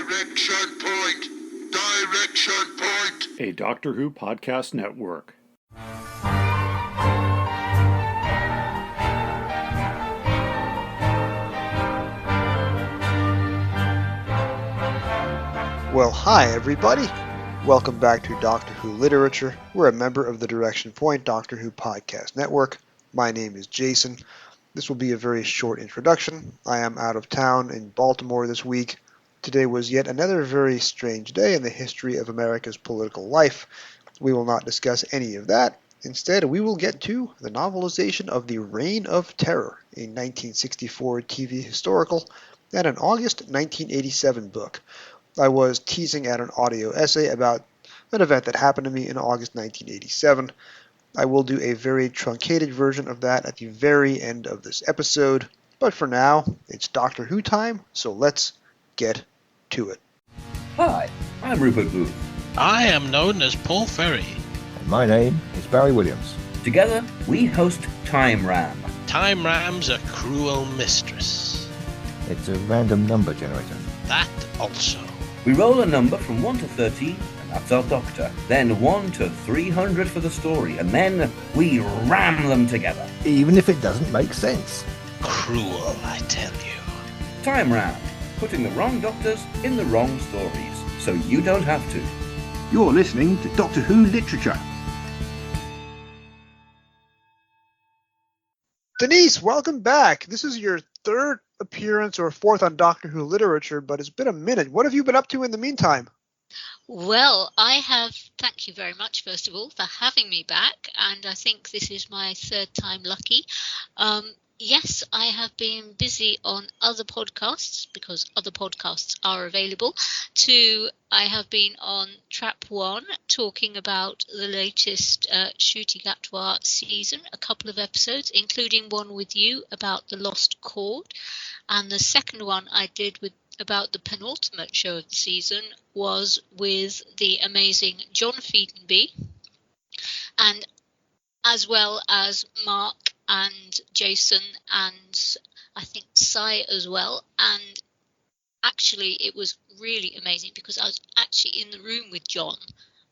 Direction Point! Direction Point! A Doctor Who podcast network. Well, hi everybody. Welcome back to Doctor Who Literature. We're a member of the Direction Point Doctor Who podcast network. My name is Jason. This will be a very short introduction. I am out of town in Baltimore this week. Today was yet another very strange day in the history of America's political life. We will not discuss any of that. Instead, we will get to the novelization of The Reign of Terror, a 1964 TV historical, and an August 1987 book. I was teasing at an audio essay about an event that happened to me in August 1987. I will do a very truncated version of that at the very end of this episode, but for now, it's Doctor Who time, so let's get to it. Hi, I'm Rupert Booth. I am known as Paul Ferry. And my name is Barry Williams. Together, we host Time Ram. Time Ram's a cruel mistress. It's a random number generator. That also. We roll a number from 1 to 13, and that's our doctor. Then 1 to 300 for the story, and then we ram them together. Even if it doesn't make sense. Cruel, I tell you. Time Ram, putting the wrong doctors in the wrong stories, so you don't have to. You're listening to Doctor Who Literature. Denise, welcome back. This is your third appearance or fourth on Doctor Who Literature, but it's been a minute. What have you been up to in the meantime? Well, thank you very much, first of all, for having me back, and I think this is my third time lucky. Yes, I have been busy on other podcasts because other podcasts are available. I have been on Trap One talking about the latest Ncuti Gatwa season, a couple of episodes, including one with you about the Lost Chord. And the second one I did about the penultimate show of the season was with the amazing John Featonby, and as well as Mark and Jason and I think Sai as well. And actually it was really amazing because I was actually in the room with John.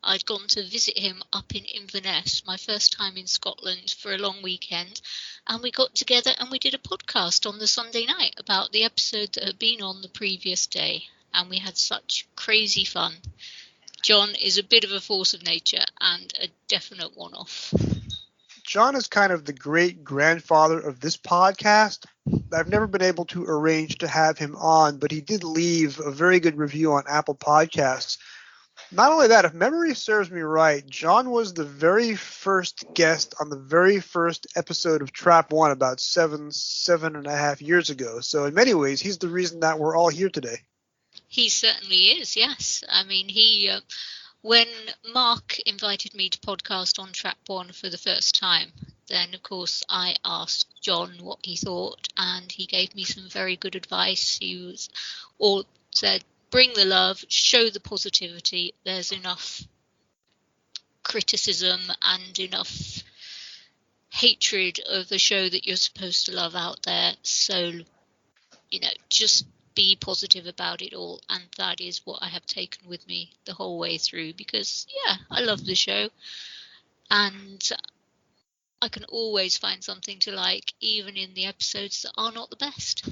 I'd gone to visit him up in Inverness, my first time in Scotland, for a long weekend, and we got together and we did a podcast on the Sunday night about the episode that had been on the previous day, and we had such crazy fun. John is a bit of a force of nature and a definite one-off. John is kind of the great-grandfather of this podcast. I've never been able to arrange to have him on, but he did leave a very good review on Apple Podcasts. Not only that, if memory serves me right, John was the very first guest on the very first episode of Trap One about seven and a half years ago. So in many ways, he's the reason that we're all here today. He certainly is, yes. I mean, when Mark invited me to podcast on Trap One for the first time, then of course I asked John what he thought, and he gave me some very good advice. He said, bring the love, show the positivity. There's enough criticism and enough hatred of the show that you're supposed to love out there. So, just be positive about it all. And that is what I have taken with me the whole way through because, I love the show. And I can always find something to like, even in the episodes that are not the best.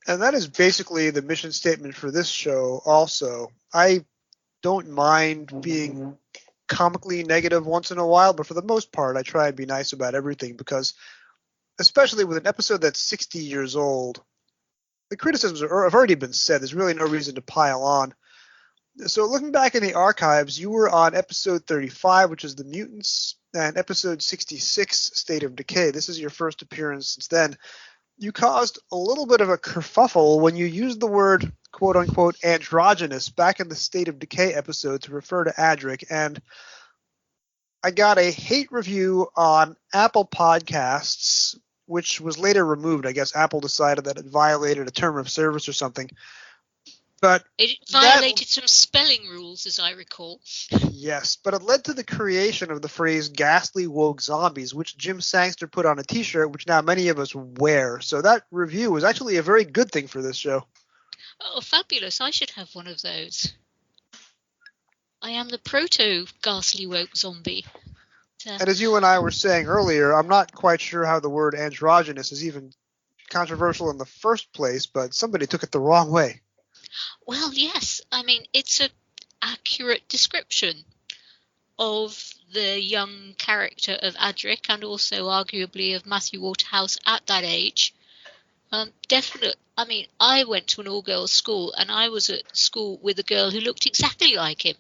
And that is basically the mission statement for this show also. I don't mind being comically negative once in a while, but for the most part, I try and be nice about everything because, especially with an episode that's 60 years old, the criticisms have already been said. There's really no reason to pile on. So looking back in the archives, you were on episode 35, which is The Mutants, and episode 66, State of Decay. This is your first appearance since then. You caused a little bit of a kerfuffle when you used the word, quote-unquote, androgynous back in the State of Decay episode to refer to Adric, and I got a hate review on Apple Podcasts, which was later removed. I guess Apple decided that it violated a term of service or something. But it violated some spelling rules, as I recall. Yes, but it led to the creation of the phrase ghastly woke zombies, which Jim Sangster put on a t-shirt, which now many of us wear. So that review was actually a very good thing for this show. Oh, fabulous. I should have one of those. I am the proto-ghastly woke zombie. And as you and I were saying earlier, I'm not quite sure how the word androgynous is even controversial in the first place, but somebody took it the wrong way. Well, yes. I mean, it's an accurate description of the young character of Adric and also arguably of Matthew Waterhouse at that age. Definitely. I mean, I went to an all-girls school and I was at school with a girl who looked exactly like him.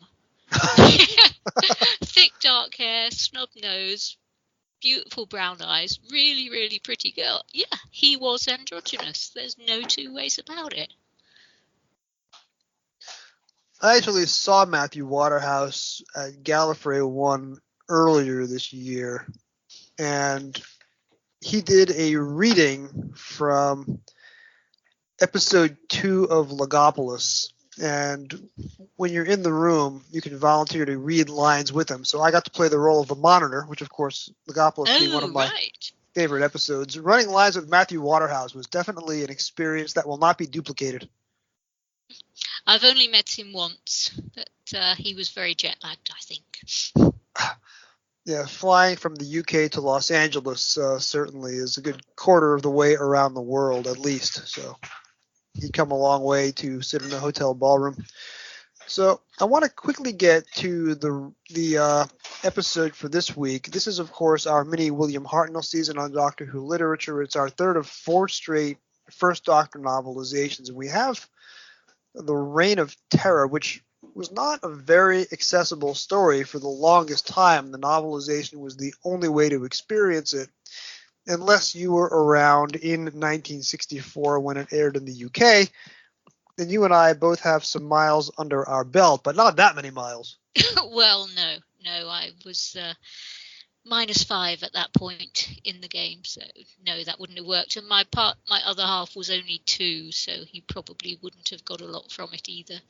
Thick dark hair, snub nose, beautiful brown eyes, really, really pretty girl. Yeah, he was androgynous. There's no two ways about it. I actually saw Matthew Waterhouse at Gallifrey 1 earlier this year, and he did a reading from episode 2 of Logopolis. And when you're in the room, you can volunteer to read lines with him. So I got to play the role of the monitor, which, of course, Logopolis being one of my favorite episodes. Running lines with Matthew Waterhouse was definitely an experience that will not be duplicated. I've only met him once, but he was very jet-lagged, I think. Yeah, flying from the UK to Los Angeles certainly is a good quarter of the way around the world, at least. So he'd come a long way to sit in a hotel ballroom. So I want to quickly get to the episode for this week. This is, of course, our mini William Hartnell season on Doctor Who literature. It's our third of 4 straight First Doctor novelizations, and we have The Reign of Terror, which was not a very accessible story for the longest time. The novelization was the only way to experience it, unless you were around in 1964 when it aired in the UK. Then you and I both have some miles under our belt, but not that many miles. Well, no, I was -5 at that point in the game, so no, that wouldn't have worked. And my other half was only 2, so he probably wouldn't have got a lot from it either.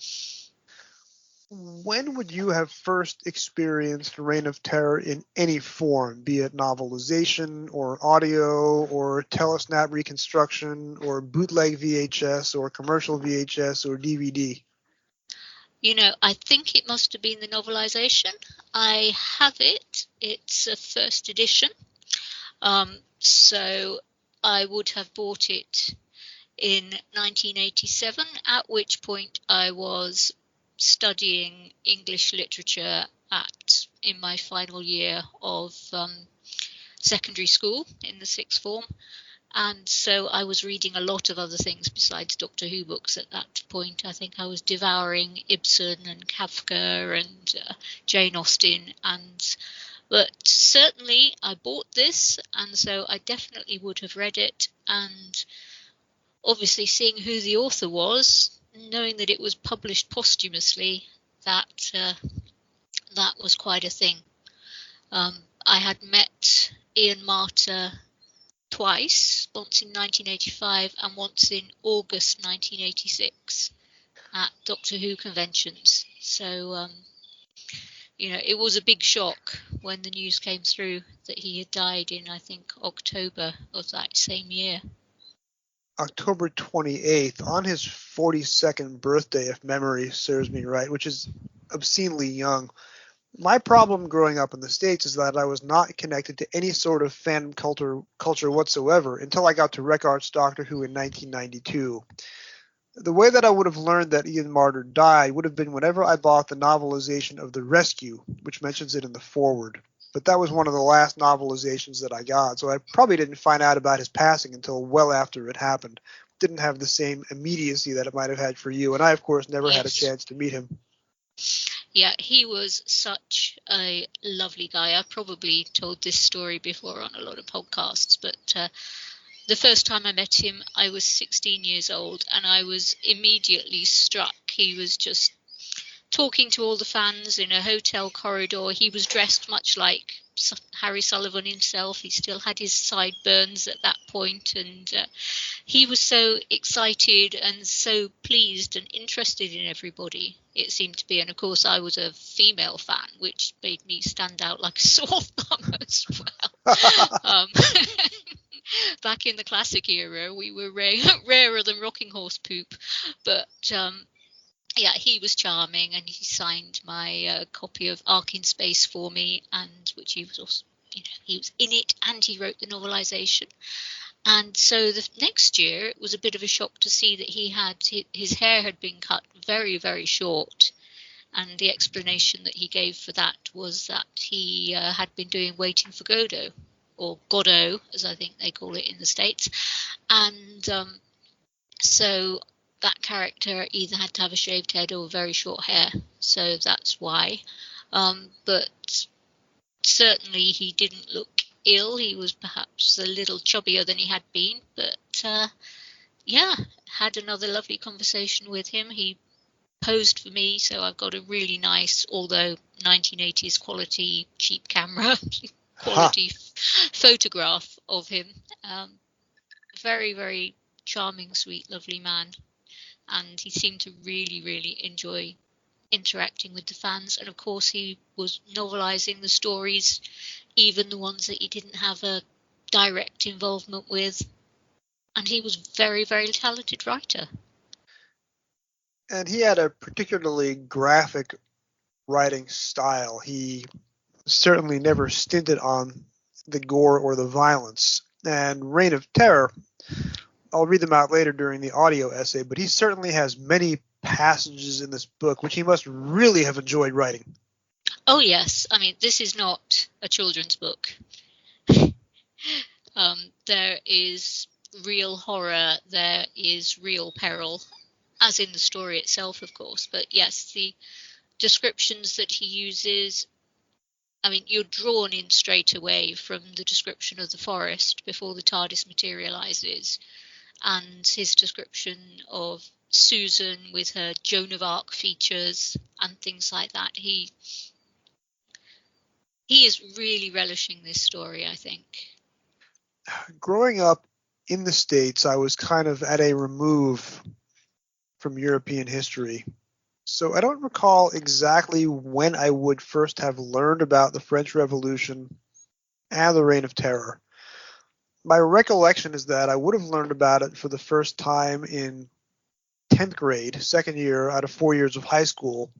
When would you have first experienced Reign of Terror in any form, be it novelization or audio or telesnap reconstruction or bootleg VHS or commercial VHS or DVD? You know, I think it must have been the novelization. I have it. It's a first edition. So I would have bought it in 1987, at which point I was studying English literature in my final year of secondary school in the 6th form. And so I was reading a lot of other things besides Doctor Who books at that point. I think I was devouring Ibsen and Kafka and Jane Austen. But certainly I bought this, and so I definitely would have read it. And obviously seeing who the author was, knowing that it was published posthumously, that was quite a thing. I had met Ian Marter twice, once in 1985 and once in August 1986 at Doctor Who conventions. So, it was a big shock when the news came through that he had died in, I think, October of that same year. October 28th, on his 42nd birthday, if memory serves me right, which is obscenely young. My problem growing up in the States is that I was not connected to any sort of fandom culture whatsoever until I got to Rec Arts Doctor Who in 1992. The way that I would have learned that Ian Marter died would have been whenever I bought the novelization of The Rescue, which mentions it in the foreword. But that was one of the last novelizations that I got, so I probably didn't find out about his passing until well after it happened. Didn't have the same immediacy that it might have had for you, and I, of course, never had a chance to meet him. Yeah, he was such a lovely guy. I've probably told this story before on a lot of podcasts, but the first time I met him, I was 16 years old, and I was immediately struck. He was just talking to all the fans in a hotel corridor. He was dressed much like Harry Sullivan himself. He still had his sideburns at that point, and he was so excited and so pleased and interested in everybody, it seemed to be. And of course I was a female fan, which made me stand out like a sore thumb as well. back in the classic era, we were rarer than rocking horse poop. But yeah, he was charming, and he signed my copy of Ark in Space for me, and which he was also, he was in it, and he wrote the novelization. And so the next year, it was a bit of a shock to see that his hair had been cut very, very short. And the explanation that he gave for that was that he had been doing Waiting for Godot, or Godot, as I think they call it in the States. And so that character either had to have a shaved head or very short hair. So that's why. But certainly he didn't look ill. He was perhaps a little chubbier than he had been. But yeah, had another lovely conversation with him. He posed for me, so I've got a really nice, although 1980s quality cheap camera quality photograph of him. Very, very charming, sweet, lovely man, and he seemed to really, really enjoy interacting with the fans. And of course, he was novelizing the stories, even the ones that he didn't have a direct involvement with, and he was a very, very talented writer. And he had a particularly graphic writing style. He certainly never stinted on the gore or the violence. And Reign of Terror, I'll read them out later during the audio essay, but he certainly has many passages in this book which he must really have enjoyed writing. Oh, yes. I mean, this is not a children's book. There is real horror, there is real peril, as in the story itself, of course. But yes, the descriptions that he uses, I mean, you're drawn in straight away from the description of the forest before the TARDIS materializes, and his description of Susan with her Joan of Arc features and things like that. He is really relishing this story, I think. Growing up in the States, I was kind of at a remove from European history. So I don't recall exactly when I would first have learned about the French Revolution and the Reign of Terror. My recollection is that I would have learned about it for the first time in 10th grade, second year out of 4 years of high school,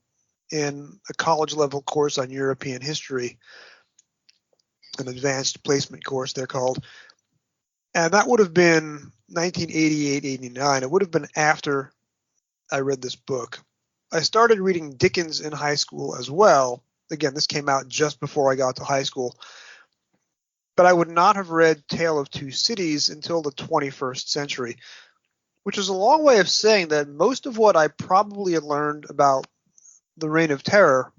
in a college-level course on European history, an advanced placement course they're called. And that would have been 1988-89. It would have been after I read this book. I started reading Dickens in high school as well. Again, this came out just before I got to high school. But I would not have read Tale of Two Cities until the 21st century, which is a long way of saying that most of what I probably had learned about the Reign of Terror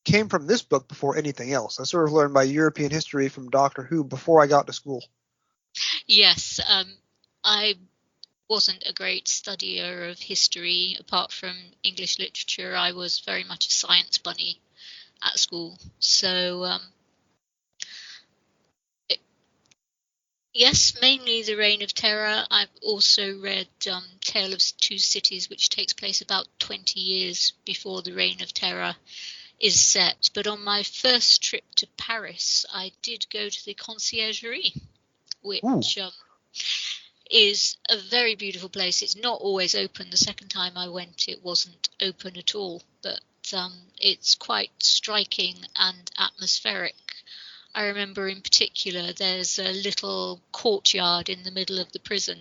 came from this book before anything else. I sort of learned my European history from Doctor Who before I got to school. Yes, I wasn't a great studier of history. Apart from English literature, I was very much a science bunny at school. So, yes, mainly the Reign of Terror. I've also read Tale of Two Cities, which takes place about 20 years before the Reign of Terror is set. But on my first trip to Paris, I did go to the Conciergerie, which is a very beautiful place. It's not always open. The second time I went, it wasn't open at all, but it's quite striking and atmospheric. I remember in particular there's a little courtyard in the middle of the prison,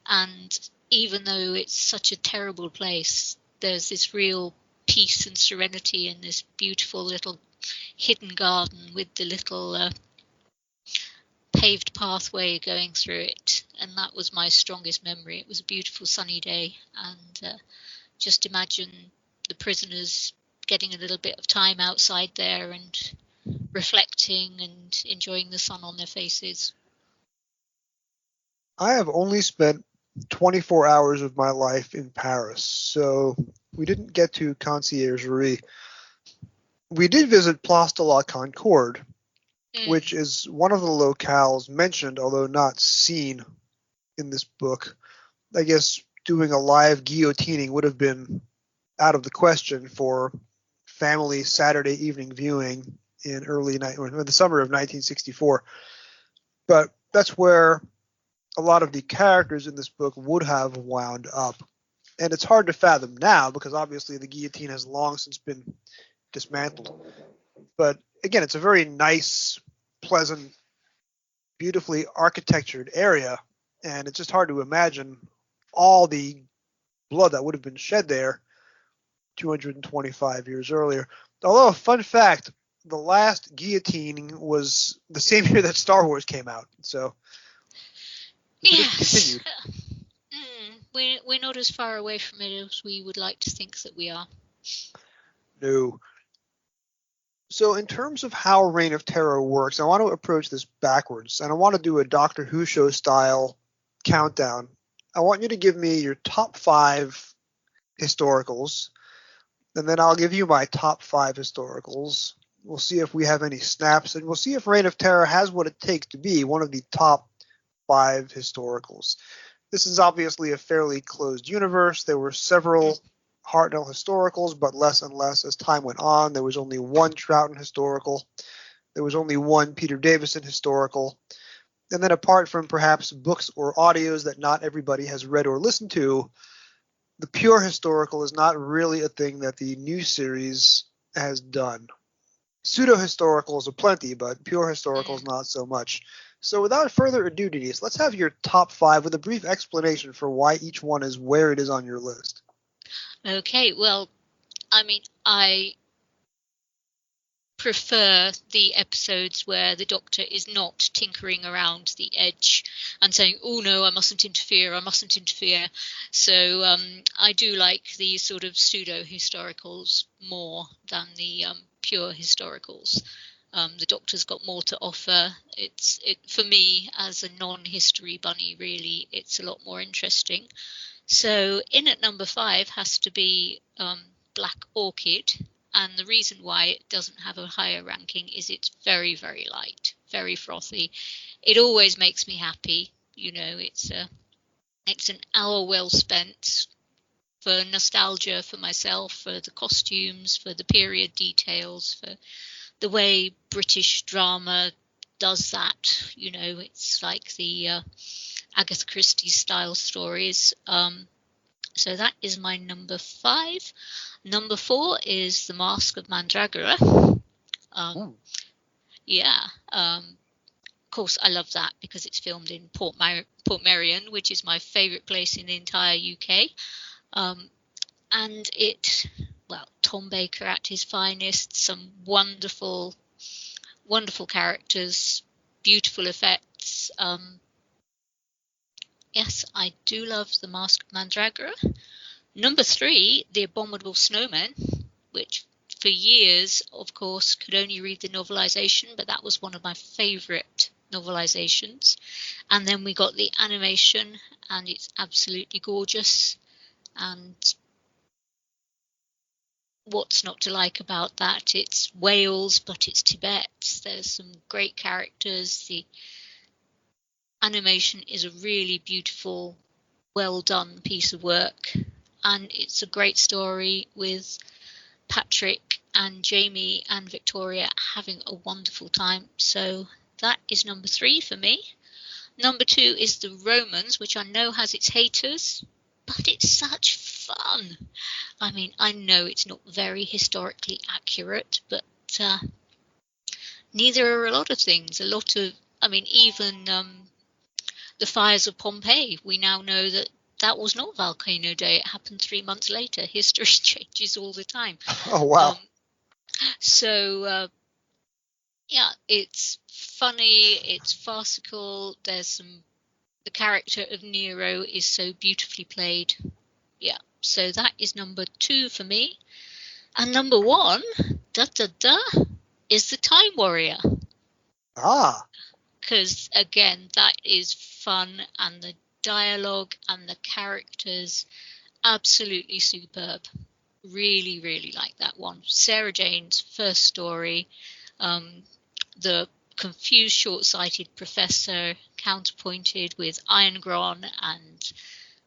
and even though it's such a terrible place, there's this real peace and serenity in this beautiful little hidden garden with the little paved pathway going through it, and that was my strongest memory. It was a beautiful sunny day, and just imagine the prisoners getting a little bit of time outside there and reflecting and enjoying the sun on their faces. I have only spent 24 hours of my life in Paris, so we didn't get to Conciergerie. We did visit Place de la Concorde, which is one of the locales mentioned, although not seen in this book. I guess doing a live guillotining would have been out of the question for family Saturday evening viewing in the summer of 1964. But that's where a lot of the characters in this book would have wound up. And it's hard to fathom now because obviously the guillotine has long since been dismantled. But again, it's a very nice, pleasant, beautifully architectured area. And it's just hard to imagine all the blood that would have been shed there 225 years earlier. Although, fun fact, the last guillotine was the same year that Star Wars came out. So, yes. We're not as far away from it as we would like to think that we are. No. So in terms of how Reign of Terror works, I want to approach this backwards, and I want to do a Doctor Who show style countdown. I want you to give me your top 5 historicals, and then I'll give you my top 5 historicals. We'll see if we have any snaps, and we'll see if Reign of Terror has what it takes to be one of the top 5 historicals. This is obviously a fairly closed universe. There were several Hartnell historicals, but less and less as time went on. There was only one Troughton historical. There was only one Peter Davison historical. And then apart from perhaps books or audios that not everybody has read or listened to, the pure historical is not really a thing that the new series has done. Pseudo-historicals are plenty, but pure historicals not so much. So without further ado, Denise, let's have your top 5 with a brief explanation for why each one is where it is on your list. Okay, well, I mean, I prefer the episodes where the Doctor is not tinkering around the edge and saying, oh no, I mustn't interfere. So I do like the sort of pseudo-historicals more than the pure historicals. The Doctor's got more to offer. For me, as a non-history bunny, really, it's a lot more interesting. So in at number 5 has to be Black Orchid. And the reason why it doesn't have a higher ranking is it's very, very light, very frothy. It always makes me happy. You know, it's an hour well spent for nostalgia for myself, for the costumes, for the period details, for the way British drama does that. You know, it's like the Agatha Christie style stories. So that is my number 5. Number 4 is The Mask of Mandragora. Of course, I love that because it's filmed in Portmeirion, which is my favourite place in the entire UK. And Tom Baker at his finest, some wonderful, wonderful characters, beautiful effects. Yes, I do love The Mask of Mandragora. Number 3, The Abominable Snowman, which for years, of course, could only read the novelisation, but that was one of my favourite novelisations. And then we got the animation, and it's absolutely gorgeous. And what's not to like about that? It's Wales, but it's Tibet. There's some great characters. The animation is a really beautiful, well done piece of work, and it's a great story with Patrick and Jamie and Victoria having a wonderful time. So that is number 3 for me. Number 2 is The Romans, which I know has its haters, but it's such fun. I mean, I know it's not very historically accurate, but neither are a lot of things. Even the fires of Pompeii, we now know that was not Volcano Day. It happened 3 months later. History changes all the time. Oh, wow. It's funny. It's farcical. The character of Nero is so beautifully played. Yeah, so that is number 2 for me. And number 1, is The Time Warrior. Because, again, that is fun, and the dialogue and the characters, absolutely superb. Really, really like that one. Sarah Jane's first story, the confused, short-sighted professor counterpointed with Iron Gron, and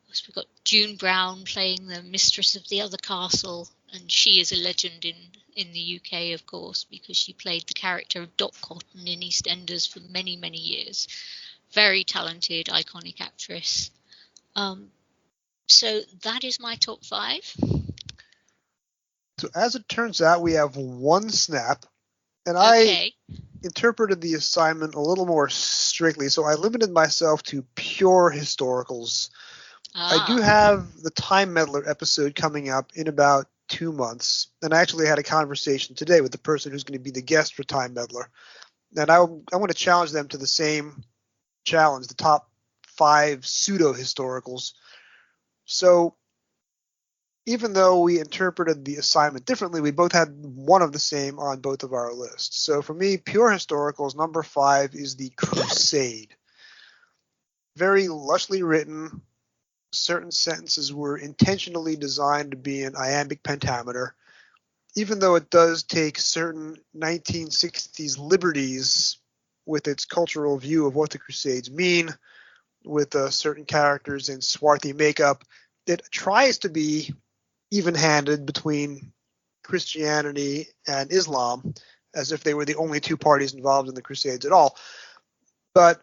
we've got June Brown playing the mistress of the other castle, and she is a legend in the UK, of course, because she played the character of Dot Cotton in EastEnders for many, many years. very talented, iconic actress. So that is my top 5. So as it turns out, we have one snap, and Okay. I interpreted the assignment a little more strictly, so I limited myself to pure historicals. I do have the Time Meddler episode coming up in about 2 months, and I actually had a conversation today with the person who's going to be the guest for Time Meddler, and I want to challenge them to the same challenge, the top 5 pseudo-historicals. So even though we interpreted the assignment differently, we both had one of the same on both of our lists. So for me, pure historicals, number 5 is the Crusade. Very lushly written. Certain sentences were intentionally designed to be in iambic pentameter, even though it does take certain 1960s liberties with its cultural view of what the Crusades mean, with certain characters in swarthy makeup. It tries to be even-handed between Christianity and Islam, as if they were the only two parties involved in the Crusades at all. But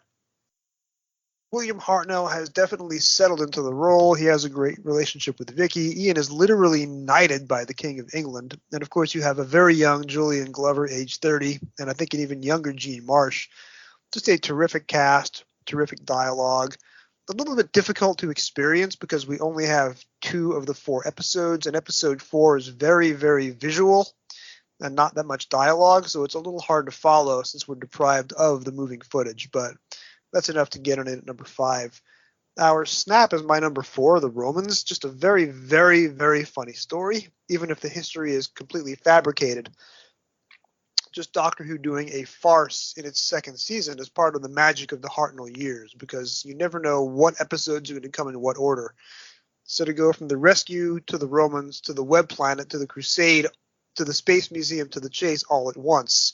William Hartnell has definitely settled into the role. He has a great relationship with Vicky. Ian is literally knighted by the King of England. And of course, you have a very young Julian Glover, age 30, and I think an even younger Jean Marsh. Just a terrific cast, terrific dialogue. A little bit difficult to experience because we only have 2 of the 4 episodes, and episode 4 is very, very visual and not that much dialogue, so it's a little hard to follow since we're deprived of the moving footage, but that's enough to get on it at number 5. Our snap is my number 4, The Romans. Just a very, very, very funny story, even if the history is completely fabricated. Just Doctor Who doing a farce in its 2nd season as part of the magic of the Hartnell years, because you never know what episodes are going to come in what order. So to go from the rescue to the Romans to the web planet to the Crusade to the Space Museum to the chase all at once,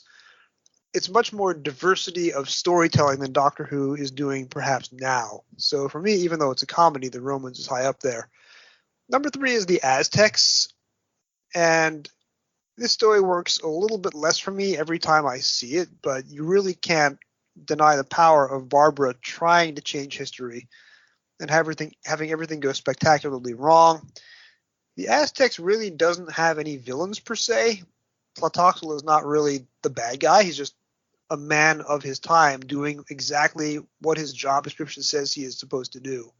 it's much more diversity of storytelling than Doctor Who is doing perhaps now. So for me, even though it's a comedy, the Romans is high up there. Number 3 is the Aztecs, and this story works a little bit less for me every time I see it, but you really can't deny the power of Barbara trying to change history and having everything go spectacularly wrong. The Aztecs really doesn't have any villains per se. Tlatoxel is not really the bad guy. He's just a man of his time doing exactly what his job description says he is supposed to do.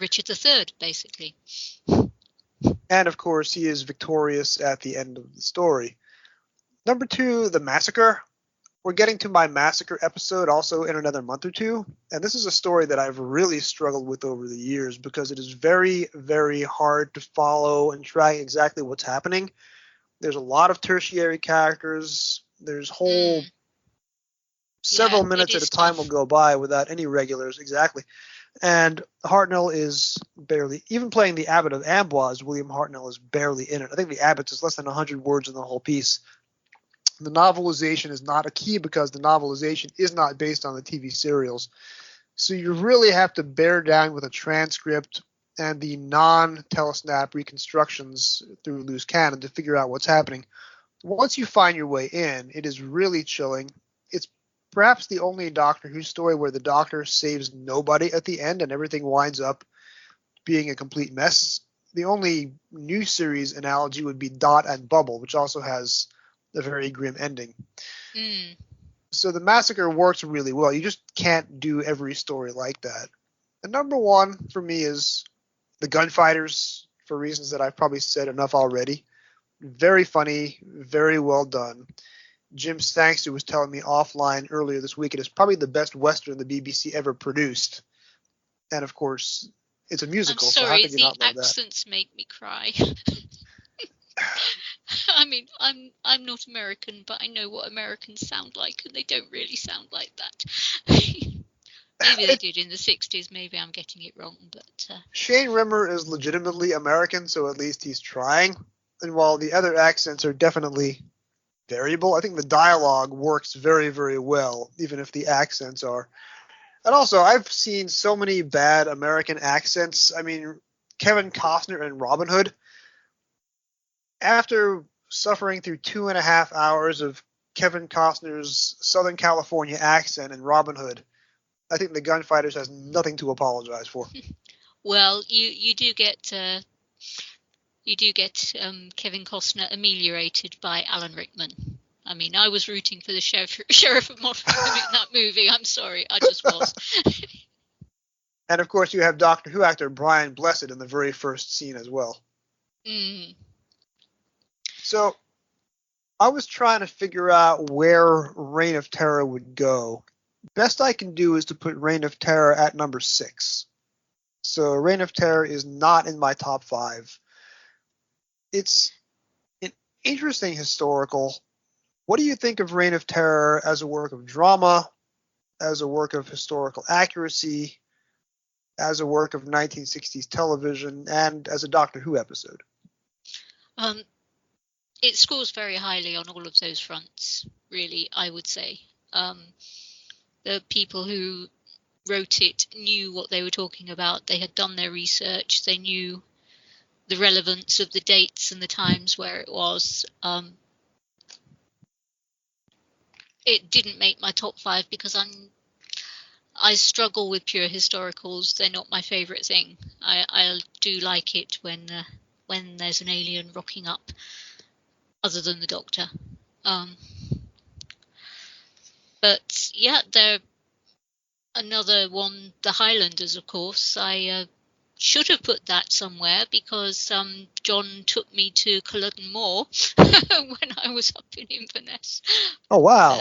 Richard III, basically. And of course, he is victorious at the end of the story. Number 2, The Massacre. We're getting to my Massacre episode also in another month or 2. And this is a story that I've really struggled with over the years because it is very, very hard to follow and track exactly what's happening. There's a lot of tertiary characters. There's whole several minutes at a time will go by without any regulars. Exactly. And Hartnell is barely, even playing the Abbot of Amboise, William Hartnell is barely in it. I think the Abbot's is less than 100 words in the whole piece. The novelization is not a key because the novelization is not based on the TV serials. So you really have to bear down with a transcript and the non-telesnap reconstructions through loose canon to figure out what's happening. Once you find your way in, it is really chilling. It's perhaps the only Doctor Who story where the Doctor saves nobody at the end and everything winds up being a complete mess. The only new series analogy would be Dot and Bubble, which also has a very grim ending. So the Massacre works really well. You just can't do every story like that. And number 1 for me is The Gunfighters, for reasons that I've probably said enough already. Very funny, very well done. Jim Sangster was telling me offline earlier this week it is probably the best Western the BBC ever produced. And of course, it's a musical. I'm sorry, so how could you the not love accents make me cry. I mean, I'm not American, but I know what Americans sound like, and they don't really sound like that. Maybe they did in the 60s. Maybe I'm getting it wrong, but Shane Rimmer is legitimately American, so at least he's trying. And while the other accents are definitely variable, I think the dialogue works very, very well, even if the accents are. And also, I've seen so many bad American accents. I mean, Kevin Costner in Robin Hood, after suffering through 2.5 hours of Kevin Costner's Southern California accent in Robin Hood, I think the Gunfighters has nothing to apologize for. Well, you do get Kevin Costner ameliorated by Alan Rickman. I mean, I was rooting for the Sheriff of Mottram in that movie. I'm sorry, I just was. And of course, you have Doctor Who actor Brian Blessed in the very first scene as well. Mm. So, I was trying to figure out where Reign of Terror would go. Best I can do is to put Reign of Terror at number 6. So, Reign of Terror is not in my top 5. It's an interesting historical. What do you think of Reign of Terror as a work of drama, as a work of historical accuracy, as a work of 1960s television, and as a Doctor Who episode? It scores very highly on all of those fronts, really, I would say. The people who wrote it knew what they were talking about. They had done their research. They knew the relevance of the dates and the times where it was. It didn't make my top 5 because I struggle with pure historicals. They're not my favourite thing. I do like it when there's an alien rocking up, other than the Doctor. But yeah, they're another one. The Highlanders, of course. I should have put that somewhere because John took me to Culloden Moor when I was up in Inverness. Oh, wow.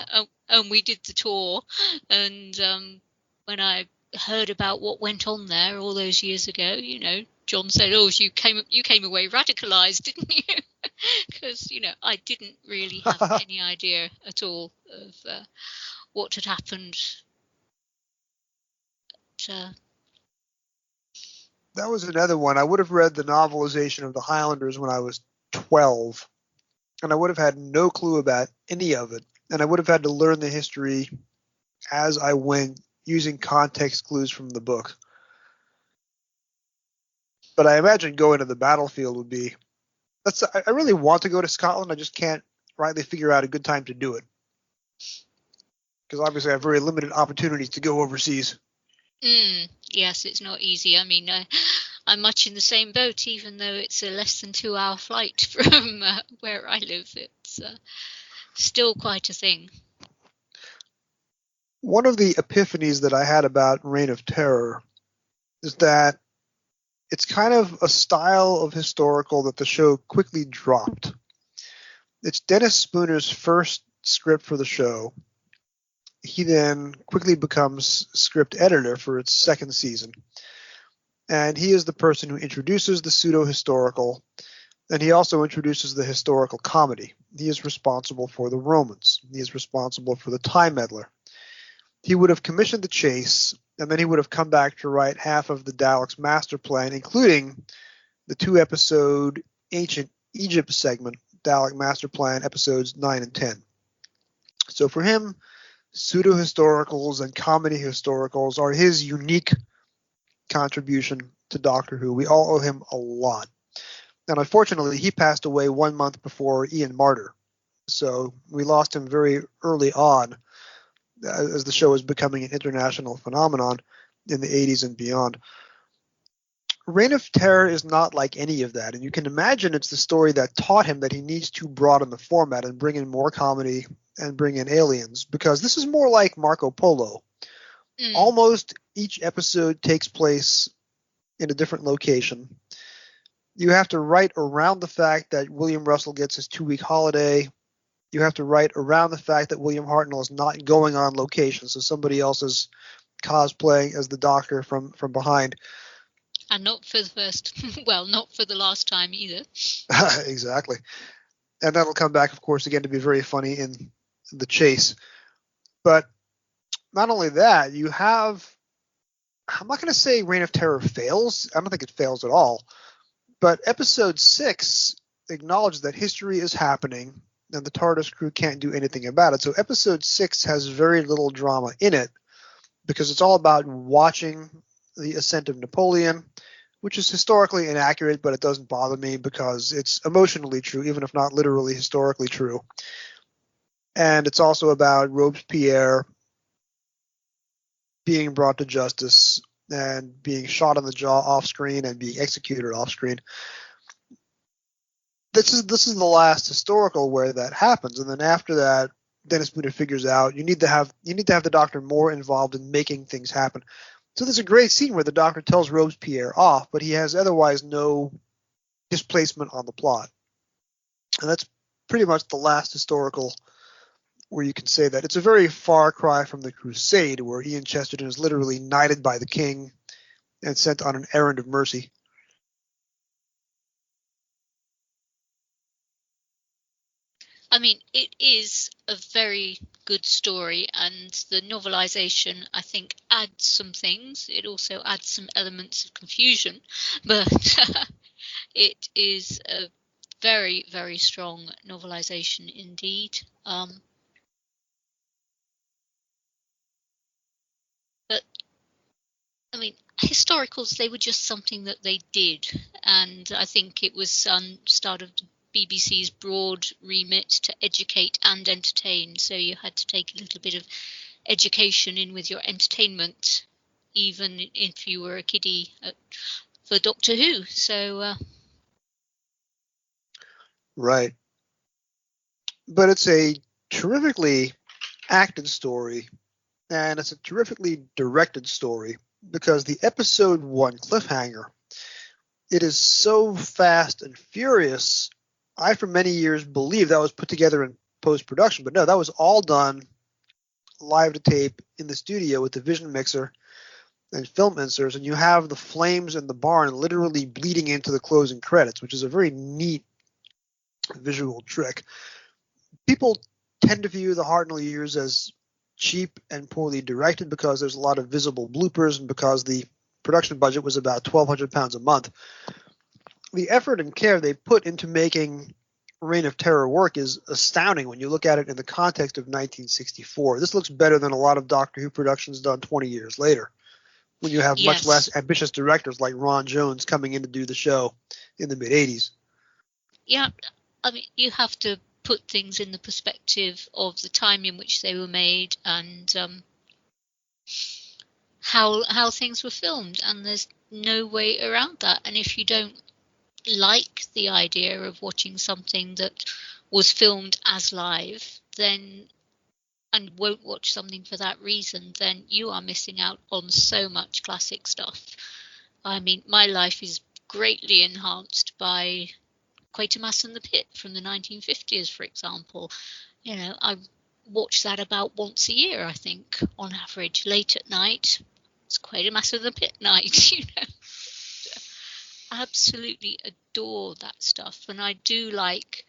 And we did the tour. And when I heard about what went on there all those years ago, John said, "Oh, you came away radicalized, didn't you?" Because I didn't really have any idea at all of what had happened. That was another one. I would have read the novelization of the Highlanders when I was 12, and I would have had no clue about any of it, and I would have had to learn the history as I went using context clues from the book. But I imagine going to the battlefield would be... I really want to go to Scotland. I just can't rightly figure out a good time to do it. Because obviously I have very limited opportunities to go overseas. Yes, it's not easy. I mean, I'm much in the same boat, even though it's a less than 2-hour flight from where I live. It's still quite a thing. One of the epiphanies that I had about Reign of Terror is that it's kind of a style of historical that the show quickly dropped. It's Dennis Spooner's first script for the show. He then quickly becomes script editor for its second season. And he is the person who introduces the pseudo-historical, and he also introduces the historical comedy. He is responsible for the Romans. He is responsible for the Time Meddler. He would have commissioned the chase, and then he would have come back to write half of the Daleks' master plan, including the 2-episode Ancient Egypt segment, Dalek Master Plan, episodes 9 and 10. So for him, pseudo-historicals and comedy historicals are his unique contribution to Doctor Who. We all owe him a lot. And unfortunately, he passed away 1 month before Ian Martyr. So we lost him very early on as the show was becoming an international phenomenon in the 80s and beyond. Reign of Terror is not like any of that. And you can imagine it's the story that taught him that he needs to broaden the format and bring in more comedy and bring in aliens, because this is more like Marco Polo. Almost each episode takes place in a different location. You have to write around the fact that William Russell gets his 2-week holiday. You have to write around the fact that William Hartnell is not going on location, so somebody else is cosplaying as the Doctor from behind. And not for the first, not for the last time either. Exactly. And that'll come back, of course, again to be very funny in the chase. But not only that, you have, I'm not going to say Reign of Terror fails. I don't think it fails at all. But episode 6 acknowledges that history is happening and the TARDIS crew can't do anything about it. So episode 6 has very little drama in it because it's all about watching the ascent of Napoleon, which is historically inaccurate, but it doesn't bother me because it's emotionally true, even if not literally historically true. And it's also about Robespierre being brought to justice and being shot in the jaw off screen and being executed off screen. This is the last historical where that happens, and then after that, Dennis Muda figures out you need to have the Doctor more involved in making things happen. So there's a great scene where the Doctor tells Robespierre off, but he has otherwise no displacement on the plot, and that's pretty much the last historical where you can say that. It's a very far cry from the Crusade, where Ian Chesterton is literally knighted by the king and sent on an errand of mercy. I mean, it is a very good story, and the novelization, I think, adds some things. It also adds some elements of confusion, but it is a very, very strong novelization indeed. But, I mean, historicals, they were just something that they did, and I think it was start of BBC's broad remit to educate and entertain, so you had to take a little bit of education in with your entertainment, even if you were a kiddie for Doctor Who. So Right. But it's a terrifically acted story, and it's a terrifically directed story, because the episode 1 cliffhanger, it is so fast and furious. I, for many years, believed that was put together in post-production, but no, that was all done live to tape in the studio with the Vision mixer and film inserts, and you have the flames in the barn literally bleeding into the closing credits, which is a very neat visual trick. People tend to view the Hartnell years as cheap and poorly directed because there's a lot of visible bloopers and because the production budget was about £1,200 a month. The effort and care they put into making Reign of Terror work is astounding when you look at it in the context of 1964. This looks better than a lot of Doctor Who productions done 20 years later, when you have much less ambitious directors like Ron Jones coming in to do the show in the mid-'80s. Yeah, I mean, you have to put things in the perspective of the time in which they were made and how things were filmed, and there's no way around that. And if you don't like the idea of watching something that was filmed as live, then, and won't watch something for that reason, then you are missing out on so much classic stuff. I mean, my life is greatly enhanced by Quatermass and the Pit from the 1950s, for example. You know, I watch that about once a year, I think, on average, late at night. It's Quatermass and the Pit night, you know. Absolutely adore that stuff, and I do like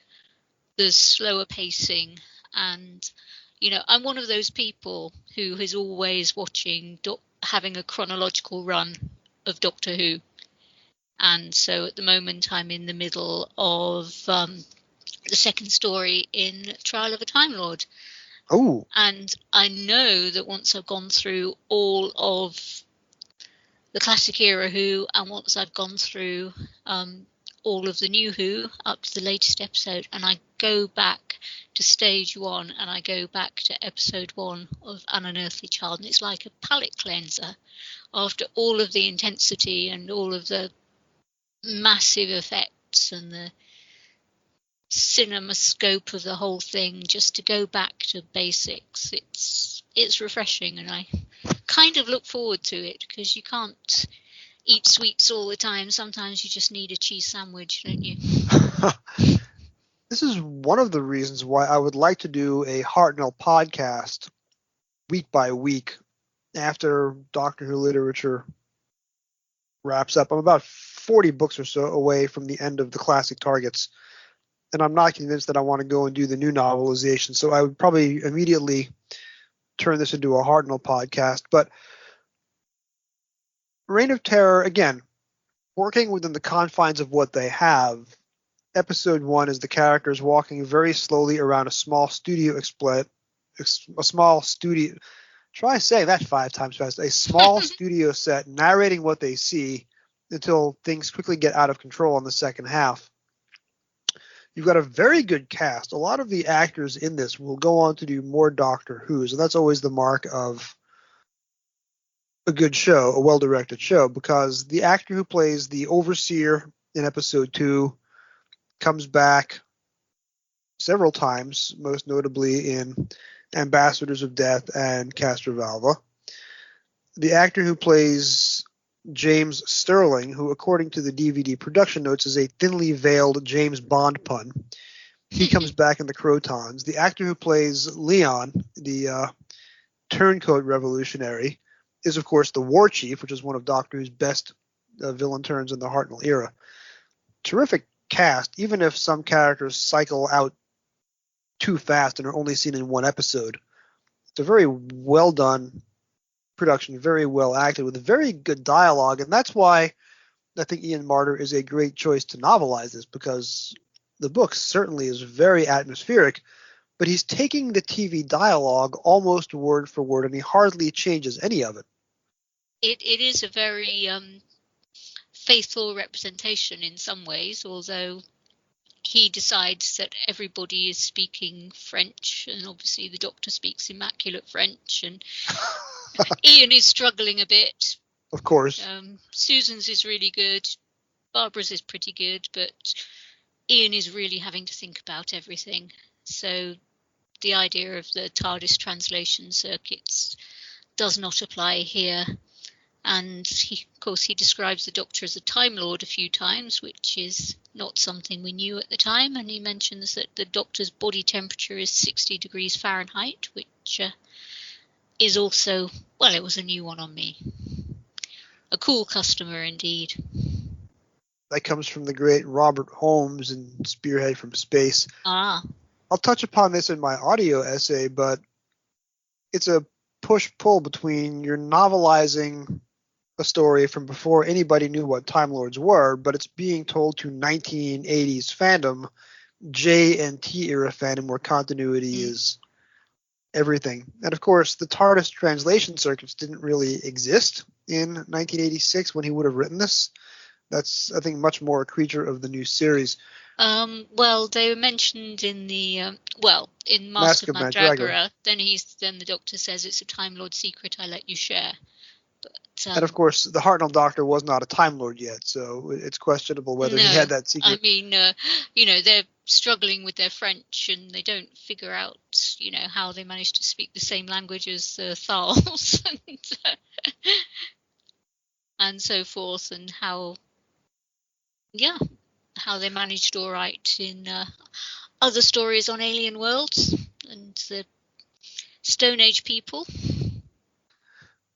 the slower pacing, and you know, I'm one of those people who is always watching having a chronological run of Doctor Who, and so at the moment I'm in the middle of the second story in Trial of a Time Lord. Oh, and I know that once I've gone through all of the classic era Who, and once I've gone through all of the new Who up to the latest episode, and I go back to stage 1 and I go back to episode 1 of An Unearthly Child, and it's like a palate cleanser after all of the intensity and all of the massive effects and the cinema scope of the whole thing. Just to go back to basics, it's refreshing, and I kind of look forward to it, because you can't eat sweets all the time. Sometimes you just need a cheese sandwich, don't you? This is one of the reasons why I would like to do a Hartnell podcast week by week after Doctor Who literature wraps up. I'm about 40 books or so away from the end of the classic targets, and I'm not convinced that I want to go and do the new novelization, so I would probably immediately turn this into a Hartnell podcast. But Reign of Terror, again, working within the confines of what they have. Episode 1 is the characters walking very slowly around a small studio try saying that 5 times fast, a small studio set, narrating what they see until things quickly get out of control in the second half. You've got a very good cast. A lot of the actors in this will go on to do more Doctor Who's, and that's always the mark of a good show, a well-directed show, because the actor who plays the overseer in episode 2 comes back several times, most notably in Ambassadors of Death and Castrovalva. The actor who plays James Sterling, who according to the DVD production notes is a thinly veiled James Bond pun, he comes back in the Crotons. The actor who plays Leon, the turncoat revolutionary, is of course the War Chief, which is one of Doctor Who's best villain turns in the Hartnell era. Terrific cast, even if some characters cycle out too fast and are only seen in one episode. It's a very well done production, very well acted, with very good dialogue, and that's why I think Ian Marter is a great choice to novelize this, because the book certainly is very atmospheric, but he's taking the TV dialogue almost word for word, and he hardly changes any of it. It is a very faithful representation in some ways, although he decides that everybody is speaking French, and obviously the Doctor speaks immaculate French, and Ian is struggling a bit. Of course. Susan's is really good. Barbara's is pretty good, but Ian is really having to think about everything. So the idea of the TARDIS translation circuits does not apply here. And of course, he describes the Doctor as a Time Lord a few times, which is not something we knew at the time. And he mentions that the Doctor's body temperature is 60 degrees Fahrenheit, which is also, well, it was a new one on me. A cool customer indeed. That comes from the great Robert Holmes in Spearhead from Space. Ah. I'll touch upon this in my audio essay, but it's a push-pull between you're novelizing a story from before anybody knew what Time Lords were, but it's being told to 1980s fandom, J and T era fandom, where continuity is everything. And of course, the TARDIS translation circuits didn't really exist in 1986 when he would have written this. That's, I think, much more a creature of the new series. Well, they were mentioned in the in Mask of Mandragora. Then the Doctor says it's a Time Lord secret I let you share. But and of course, the Hartnell Doctor was not a Time Lord yet, so it's questionable whether he had that secret. I mean, they're struggling with their French, and they don't figure out, how they managed to speak the same language as the Thals and so forth, and how they managed all right in other stories on alien worlds and the Stone Age people.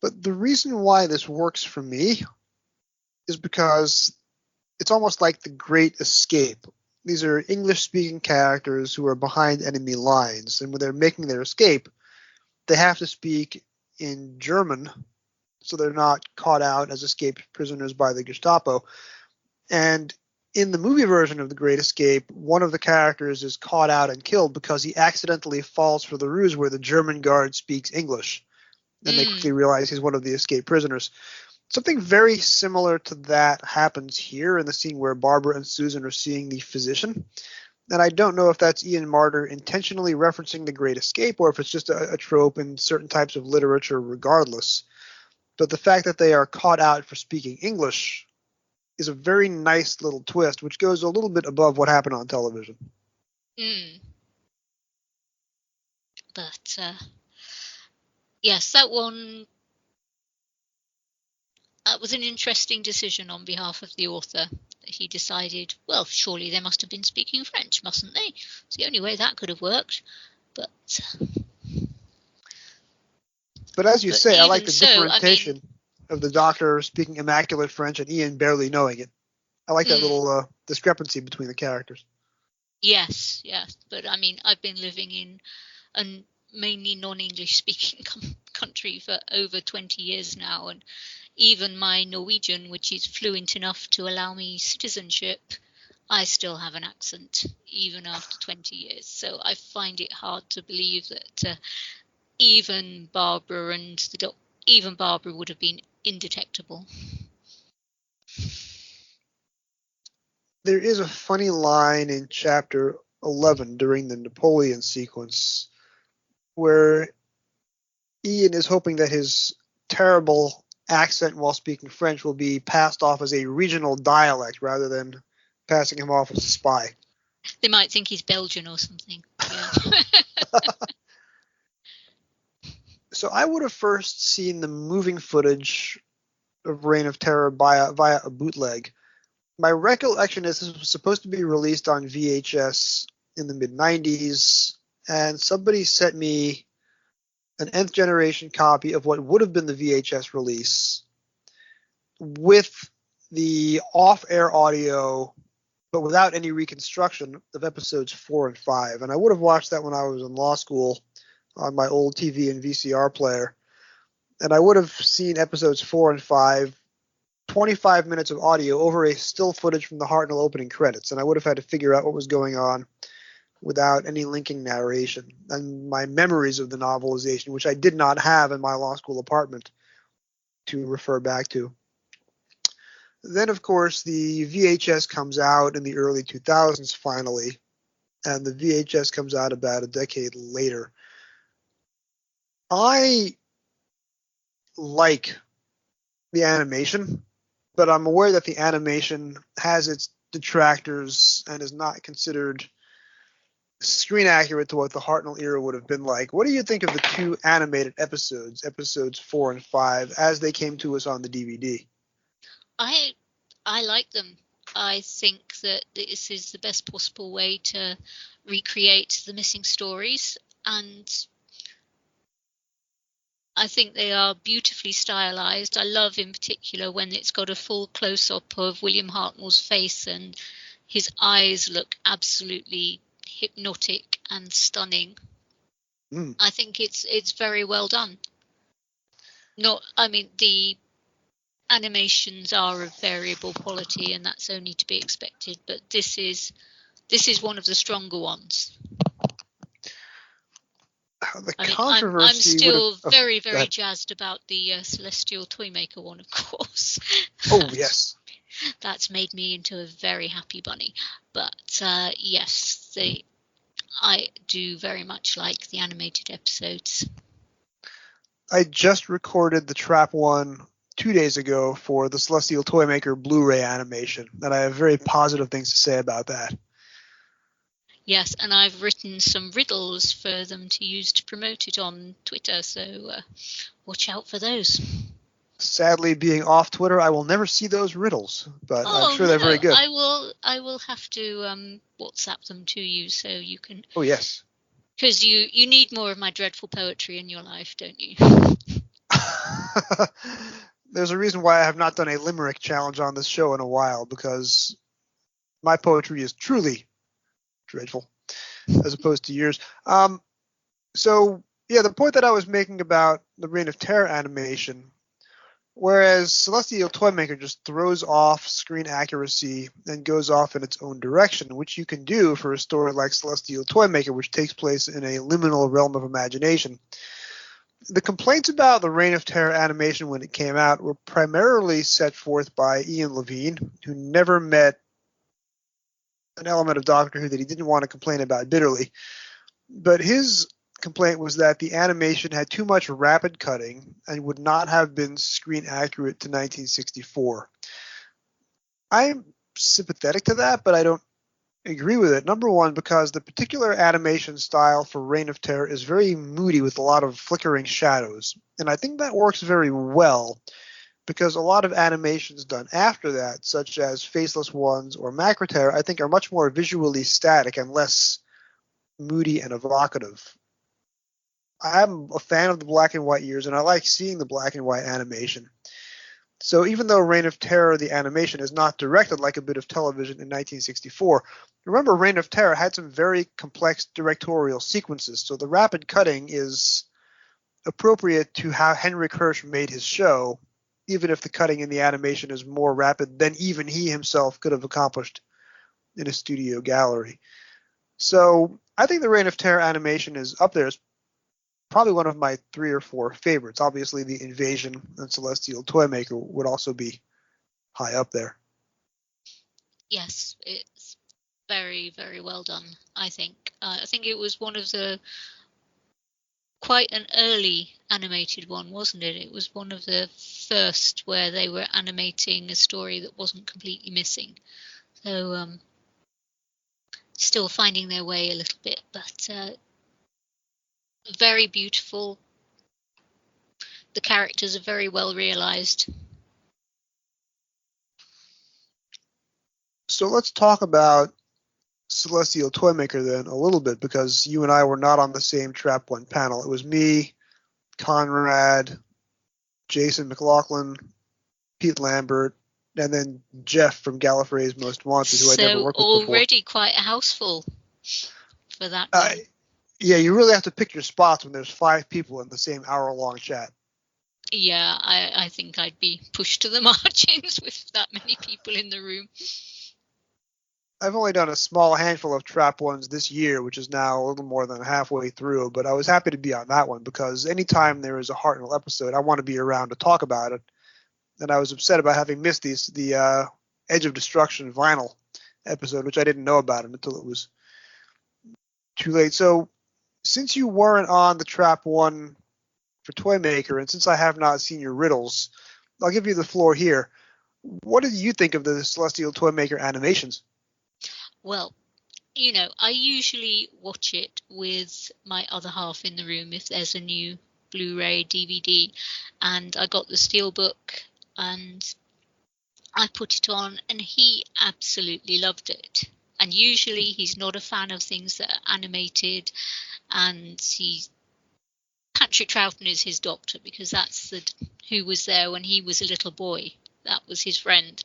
But the reason why this works for me is because it's almost like The Great Escape. These are English-speaking characters who are behind enemy lines, and when they're making their escape, they have to speak in German, so they're not caught out as escaped prisoners by the Gestapo. And in the movie version of The Great Escape, one of the characters is caught out and killed because he accidentally falls for the ruse where the German guard speaks English. Then they quickly realize he's one of the escaped prisoners. Something very similar to that happens here in the scene where Barbara and Susan are seeing the physician. And I don't know if that's Ian Marter intentionally referencing The Great Escape or if it's just a trope in certain types of literature regardless. But the fact that they are caught out for speaking English is a very nice little twist, which goes a little bit above what happened on television. But, yes, that was an interesting decision on behalf of the author. He decided, well, surely they must have been speaking French, mustn't they? It's the only way that could have worked. But as you say, I like the differentiation of the Doctor speaking immaculate French and Ian barely knowing it. I like that little discrepancy between the characters. Yes. But, I mean, I've been living in a mainly non-English speaking country for over 20 years now, and even my Norwegian, which is fluent enough to allow me citizenship, I still have an accent, even after 20 years. So I find it hard to believe that even Barbara would have been indetectable. There is a funny line in chapter 11 during the Napoleon sequence where Ian is hoping that his terrible accent while speaking French will be passed off as a regional dialect rather than passing him off as a spy. They might think he's Belgian or something. Yeah. So I would have first seen the moving footage of Reign of Terror via a bootleg. My recollection is this was supposed to be released on VHS in the mid-90s, and somebody sent me an nth generation copy of what would have been the VHS release with the off-air audio, but without any reconstruction of episodes 4 and 5. And I would have watched that when I was in law school on my old TV and VCR player. And I would have seen episodes 4 and 5, 25 minutes of audio over a still footage from the Hartnell opening credits. And I would have had to figure out what was going on without any linking narration. And my memories of the novelization, which I did not have in my law school apartment to refer back to. Then, of course, the VHS comes out in the early 2000s finally, and the VHS comes out about a decade later. I like the animation, but I'm aware that the animation has its detractors and is not considered screen accurate to what the Hartnell era would have been like. What do you think of the two animated episodes 4 and 5, as they came to us on the DVD? I like them. I think that this is the best possible way to recreate the missing stories, and I think they are beautifully stylized. I love in particular when it's got a full close-up of William Hartnell's face and his eyes look absolutely hypnotic and stunning. I think it's very well done. The animations are of variable quality, and that's only to be expected, but this is one of the stronger ones. I'm still very jazzed about the Celestial Toymaker one, of course. Oh, yes. That's made me into a very happy bunny. But yes, I do very much like the animated episodes. I just recorded the Trap one 2 days ago for the Celestial Toymaker Blu-ray animation, and I have very positive things to say about that. Yes, and I've written some riddles for them to use to promote it on Twitter, so watch out for those. Sadly, being off Twitter, I will never see those riddles, but I'm sure they're very good. I will have to WhatsApp them to you so you can. Oh, yes. Because you need more of my dreadful poetry in your life, don't you? There's a reason why I have not done a limerick challenge on this show in a while, because my poetry is truly dreadful as opposed to yours. So, yeah, the point that I was making about the Reign of Terror animation, whereas Celestial Toymaker just throws off screen accuracy and goes off in its own direction, which you can do for a story like Celestial Toymaker, which takes place in a liminal realm of imagination. The complaints about the Reign of Terror animation when it came out were primarily set forth by Ian Levine, who never met an element of Doctor Who that he didn't want to complain about bitterly. But his complaint was that the animation had too much rapid cutting and would not have been screen accurate to 1964. I'm sympathetic to that, but I don't agree with it. Number one, because the particular animation style for Reign of Terror is very moody with a lot of flickering shadows. And I think that works very well, because a lot of animations done after that, such as Faceless Ones or Macroterror, I think are much more visually static and less moody and evocative. I'm a fan of the black and white years, and I like seeing the black and white animation. So even though Reign of Terror, the animation, is not directed like a bit of television in 1964, remember Reign of Terror had some very complex directorial sequences, so the rapid cutting is appropriate to how Henrik Hirsch made his show, even if the cutting in the animation is more rapid than even he himself could have accomplished in a studio gallery. So I think the Reign of Terror animation is up there. It's probably one of my 3 or 4 favorites. Obviously, the Invasion and Celestial Toymaker would also be high up there. Yes, it's very, very well done, I think. I think it was one of the quite an early animated one, wasn't it? It was one of the first where they were animating a story that wasn't completely missing. So still finding their way a little bit, but very beautiful. The characters are very well realized. So let's talk about Celestial Toymaker then a little bit, because you and I were not on the same Trap One panel. It was me, Conrad, Jason McLaughlin, Pete Lambert, and then Jeff from Gallifrey's Most Wanted, who I'd never worked with before. So already quite a house full for that one. Yeah, you really have to pick your spots when there's 5 people in the same hour-long chat. Yeah, I think I'd be pushed to the margins with that many people in the room. I've only done a small handful of Trap Ones this year, which is now a little more than halfway through, but I was happy to be on that one because anytime there is a Hartnell episode, I want to be around to talk about it. And I was upset about having missed the Edge of Destruction vinyl episode, which I didn't know about until it was too late. So since you weren't on the Trap One for Toymaker, and since I have not seen your riddles, I'll give you the floor here. What did you think of the Celestial Toymaker animations? Well, you know, I usually watch it with my other half in the room if there's a new Blu-ray, DVD, and I got the Steelbook and I put it on and he absolutely loved it. And usually he's not a fan of things that are animated, and Patrick Troughton is his doctor because that's who was there when he was a little boy. That was his friend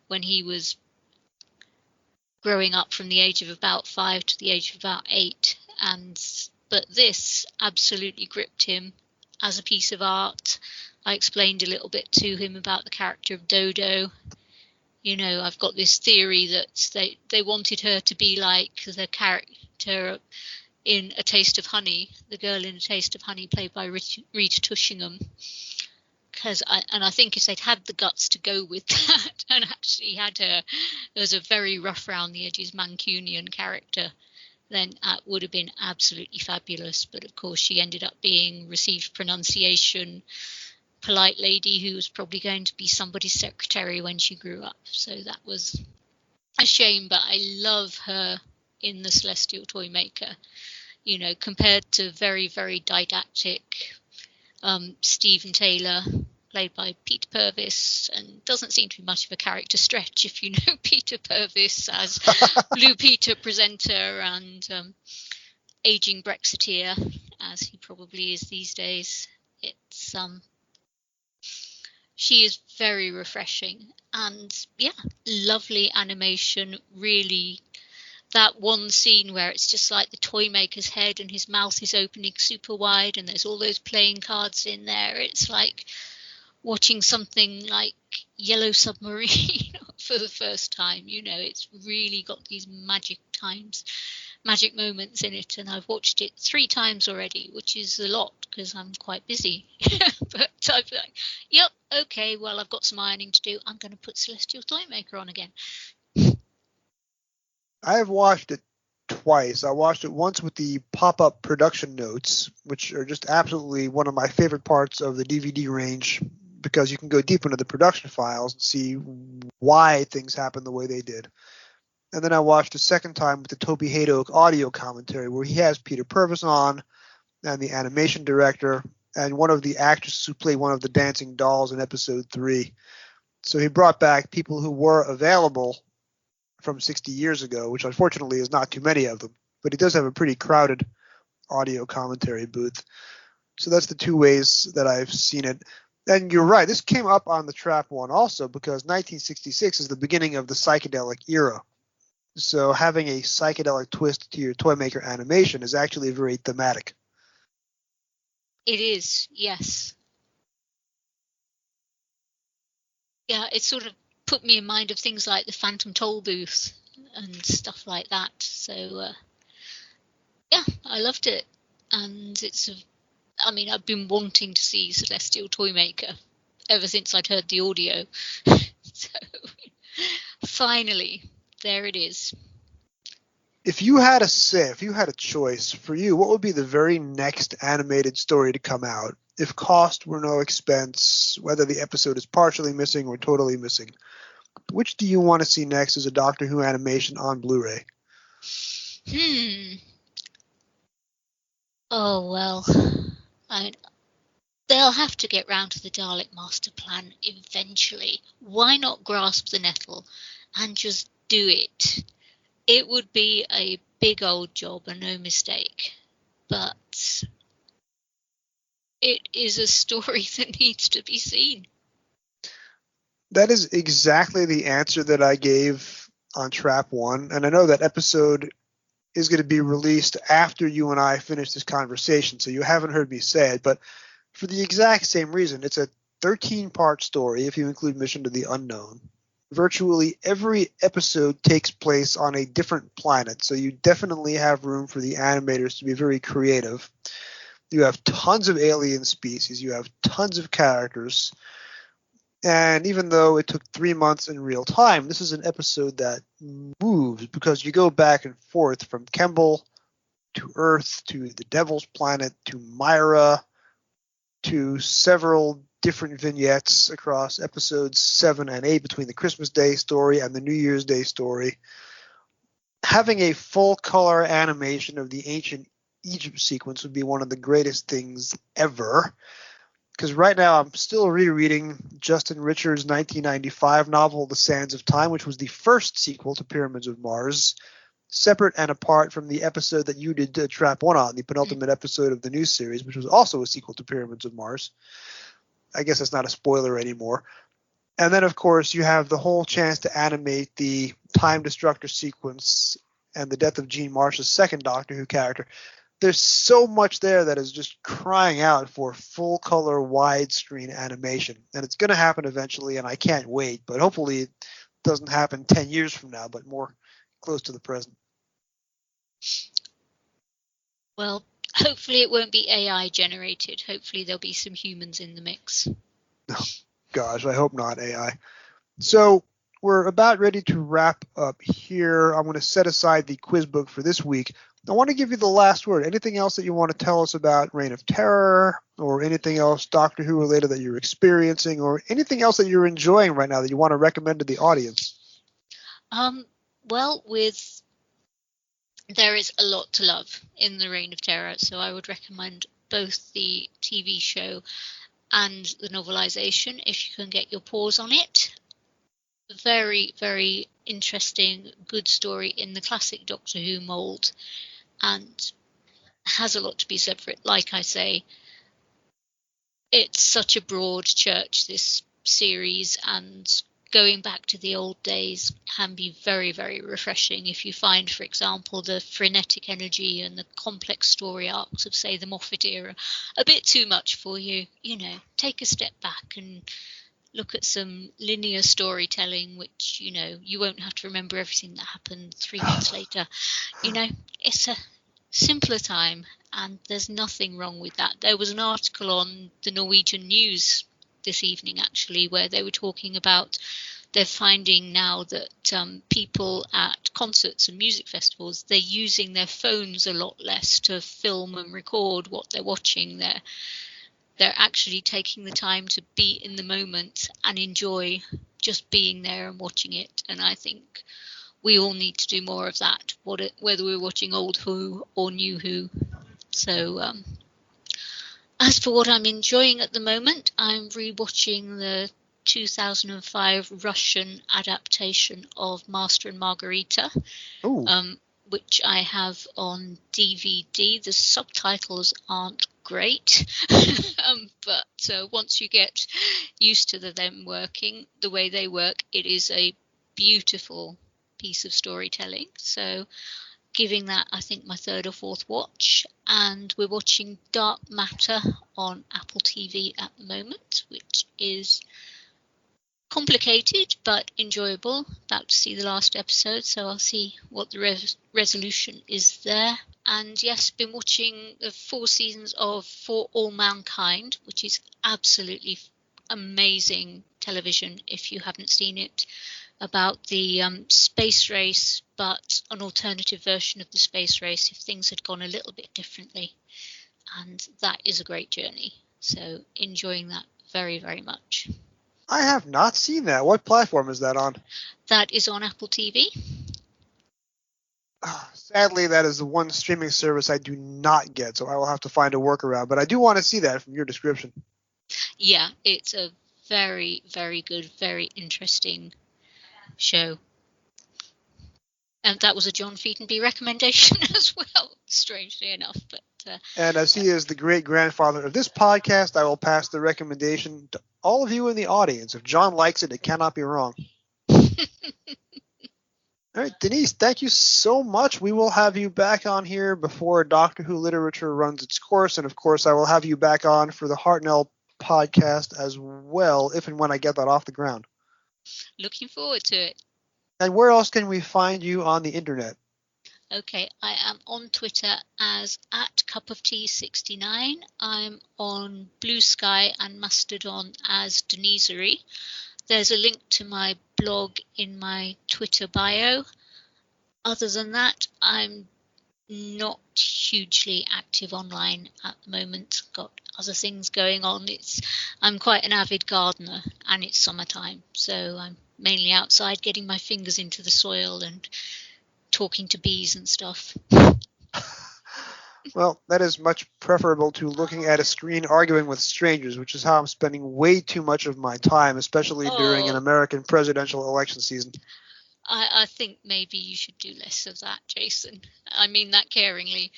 when he was growing up from the age of about 5 to the age of about 8. But this absolutely gripped him as a piece of art. I explained a little bit to him about the character of Dodo. You know, I've got this theory that they wanted her to be like the character in A Taste of Honey, the girl in A Taste of Honey played by Rita Tushingham. I think if they'd had the guts to go with that and actually had her as a very rough around the edges Mancunian character, then that would have been absolutely fabulous. But of course she ended up being received pronunciation, polite lady who was probably going to be somebody's secretary when she grew up. So that was a shame, but I love her in the Celestial Toymaker. You know, compared to very, very didactic Stephen Taylor, played by Peter Purvis, and doesn't seem to be much of a character stretch if you know Peter Purvis as Blue Peter presenter and aging Brexiteer, as he probably is these days. It's she is very refreshing, and yeah, lovely animation. Really, that one scene where it's just like the Toymaker's head and his mouth is opening super wide and there's all those playing cards in there. It's like watching something like Yellow Submarine for the first time. You know, it's really got these magic moments in it, and I've watched it 3 times already, which is a lot because I'm quite busy. But I'm like, yep, okay, well, I've got some ironing to do. I'm going to put Celestial Toymaker on again. I have watched it twice. I watched it once with the pop-up production notes, which are just absolutely one of my favorite parts of the DVD range, because you can go deep into the production files and see why things happen the way they did. And then I watched a second time with the Toby Hadoke audio commentary, where he has Peter Purvis on and the animation director and one of the actresses who played one of the dancing dolls in episode 3. So he brought back people who were available from 60 years ago, which unfortunately is not too many of them, but he does have a pretty crowded audio commentary booth. So that's the 2 ways that I've seen it. And you're right, this came up on the Trap One also because 1966 is the beginning of the psychedelic era. So having a psychedelic twist to your Toymaker animation is actually very thematic. It is, yes. Yeah, it sort of put me in mind of things like the Phantom Toll Booth and stuff like that. So, yeah, I loved it. And I've been wanting to see Celestial Toymaker ever since I'd heard the audio. So, finally, there it is. if you had a choice for you, what would be the very next animated story to come out? If cost were no expense, whether the episode is partially missing or totally missing, which do you want to see next as a Doctor Who animation on Blu-ray? Oh, well, they'll have to get round to the Dalek Master Plan eventually. Why not grasp the nettle and just do it? It would be a big old job and no mistake. But it is a story that needs to be seen. That is exactly the answer that I gave on Trap 1. And I know that episode is going to be released after you and I finish this conversation, so you haven't heard me say it. But for the exact same reason, it's a 13-part story if you include Mission to the Unknown. Virtually every episode takes place on a different planet, so you definitely have room for the animators to be very creative. You have tons of alien species, you have tons of characters, and even though it took 3 months in real time, this is an episode that moves because you go back and forth from Kemble to Earth to the Devil's Planet to Myra to several different vignettes across episodes 7 and 8 between the Christmas Day story and the New Year's Day story. Having a full color animation of the ancient Egypt sequence would be one of the greatest things ever. Because right now I'm still rereading Justin Richards' 1995 novel, The Sands of Time, which was the first sequel to Pyramids of Mars, separate and apart from the episode that you did Trap 1 on, the penultimate episode of the new series, which was also a sequel to Pyramids of Mars. I guess that's not a spoiler anymore. And then, of course, you have the whole chance to animate the Time Destructor sequence and the death of Jean Marsh's second Doctor Who character. There's so much there that is just crying out for full color widescreen animation. And it's going to happen eventually, and I can't wait. But hopefully it doesn't happen 10 years from now, but more close to the present. Well, hopefully it won't be AI generated. Hopefully there'll be some humans in the mix. Oh, gosh, I hope not AI. So we're about ready to wrap up here. I'm going to set aside the quiz book for this week. I want to give you the last word. Anything else that you want to tell us about Reign of Terror, or anything else Doctor Who related that you're experiencing, or anything else that you're enjoying right now that you want to recommend to the audience? Well, there is a lot to love in the Reign of Terror, so I would recommend both the TV show and the novelization if you can get your paws on it. Very, very interesting, good story in the classic Doctor Who mould, and has a lot to be said for it. Like I say, it's such a broad church, this series, and going back to the old days can be very, very refreshing if you find, for example, the frenetic energy and the complex story arcs of, say, the Moffat era a bit too much for you. You know, take a step back and look at some linear storytelling, which, you know, you won't have to remember everything that happened 3 months later. You know, it's a simpler time, and there's nothing wrong with that. There was an article on the Norwegian News this evening, actually, where they were talking about they're finding now that people at concerts and music festivals, they're using their phones a lot less to film and record what they're watching. They're actually taking the time to be in the moment and enjoy just being there and watching it. And I think we all need to do more of that, whether we're watching old Who or new Who. So as for what I'm enjoying at the moment, I'm rewatching the 2005 Russian adaptation of Master and Margarita, which I have on DVD. The subtitles aren't great, but once you get used to them working the way they work, it is a beautiful piece of storytelling. So giving that, I think, my third or fourth watch. And we're watching Dark Matter on Apple TV at the moment, which is complicated but enjoyable. About to see the last episode, so I'll see what the resolution is there. And yes, been watching the 4 seasons of For All Mankind, which is absolutely amazing television if you haven't seen it. about the space race, but an alternative version of the space race if things had gone a little bit differently. And that is a great journey. So enjoying that very, very much. I have not seen that. What platform is that on? That is on Apple TV. Sadly, that is the one streaming service I do not get, so I will have to find a workaround. But I do want to see that from your description. Yeah, it's a very, very good, very interesting show. And that was a John Featonby recommendation as well, strangely enough. But and as he is the great-grandfather of this podcast, I will pass the recommendation to all of you in the audience. If John likes it, it cannot be wrong. All right, Denise, thank you so much. We will have you back on here before Doctor Who literature runs its course. And, of course, I will have you back on for the Hartnell podcast as well, if and when I get that off the ground. Looking forward to it. And where else can we find you on the internet? Okay, I am on Twitter as @cupoftea69. I'm on Blue Sky and Mastodon as Denisery. There's a link to my blog in my Twitter bio. Other than that, I'm not hugely active online at the moment. Got other things going on. I'm quite an avid gardener, and it's summertime, so I'm mainly outside getting my fingers into the soil and talking to bees and stuff. Well, that is much preferable to looking at a screen arguing with strangers, which is how I'm spending way too much of my time, especially during an American presidential election season. I think maybe you should do less of that, Jason. I mean that caringly.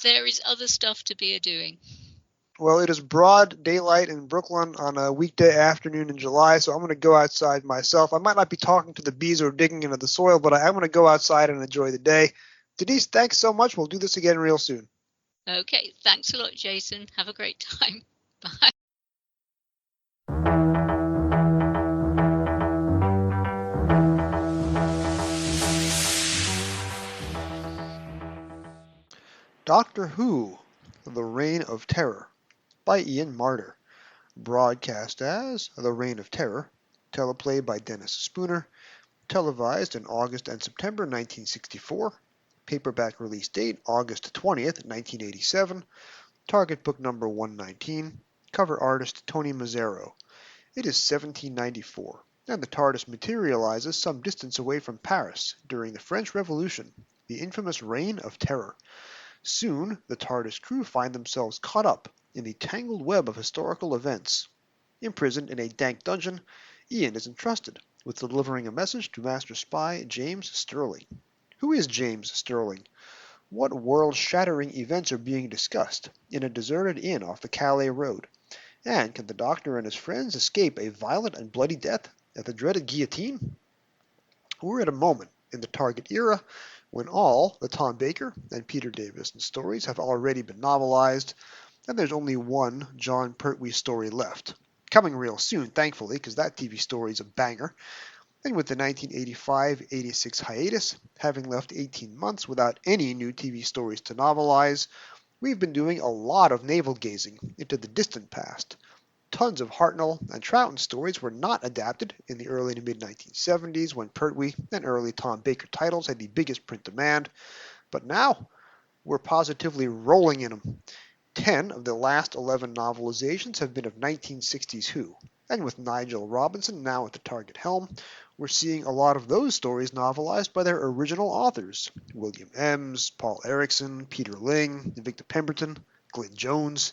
There is other stuff to be doing. Well, it is broad daylight in Brooklyn on a weekday afternoon in July, so I'm going to go outside myself. I might not be talking to the bees or digging into the soil, but I am going to go outside and enjoy the day. Denise, thanks so much. We'll do this again real soon. Okay, thanks a lot, Jason. Have a great time. Bye. Doctor Who, The Reign of Terror, by Ian Marter. Broadcast as The Reign of Terror, teleplay by Dennis Spooner, televised in August and September 1964, paperback release date August 20th, 1987, target book number 119, cover artist Tony Masero. It is 1794, and the TARDIS materializes some distance away from Paris during the French Revolution, the infamous Reign of Terror. Soon, the TARDIS crew find themselves caught up in the tangled web of historical events. Imprisoned in a dank dungeon, Ian is entrusted with delivering a message to Master Spy James Sterling. Who is James Sterling? What world-shattering events are being discussed in a deserted inn off the Calais Road? And can the Doctor and his friends escape a violent and bloody death at the dreaded guillotine? We're at a moment in the Target era when all the Tom Baker and Peter Davison stories have already been novelized, and there's only one John Pertwee story left. Coming real soon, thankfully, because that TV story is a banger. And with the 1985-86 hiatus, having left 18 months without any new TV stories to novelize, we've been doing a lot of navel-gazing into the distant past. Tons of Hartnell and Troughton stories were not adapted in the early to mid-1970s when Pertwee and early Tom Baker titles had the biggest print demand, but now we're positively rolling in them. 10 of the last 11 novelizations have been of 1960s Who, and with Nigel Robinson now at the Target helm, we're seeing a lot of those stories novelized by their original authors, William Ems, Paul Erickson, Peter Ling, Victor Pemberton, Glyn Jones.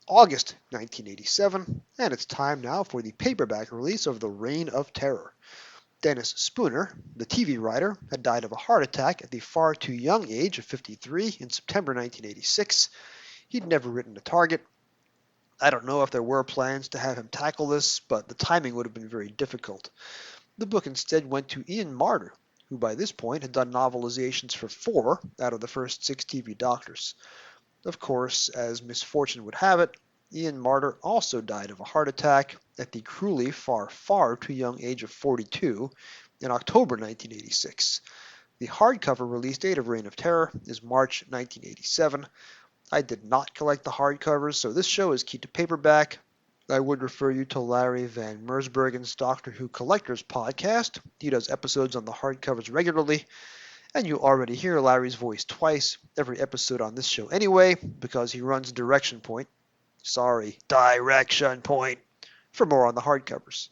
August 1987, and it's time now for the paperback release of The Reign of Terror. Dennis Spooner, the TV writer, had died of a heart attack at the far too young age of 53 in September 1986. He'd never written a Target. I don't know if there were plans to have him tackle this, but the timing would have been very difficult. The book instead went to Ian Marter, who by this point had done novelizations for 4 out of the first 6 TV Doctors. Of course, as misfortune would have it, Ian Marter also died of a heart attack at the cruelly far too young age of 42 in October 1986. The hardcover release date of Reign of Terror is March 1987. I did not collect the hardcovers, so this show is key to paperback. I would refer you to Larry Van Mersbergen's Doctor Who Collectors podcast. He does episodes on the hardcovers regularly, and you already hear Larry's voice twice every episode on this show anyway, because he runs Direction Point. Direction Point, for more on the hardcovers.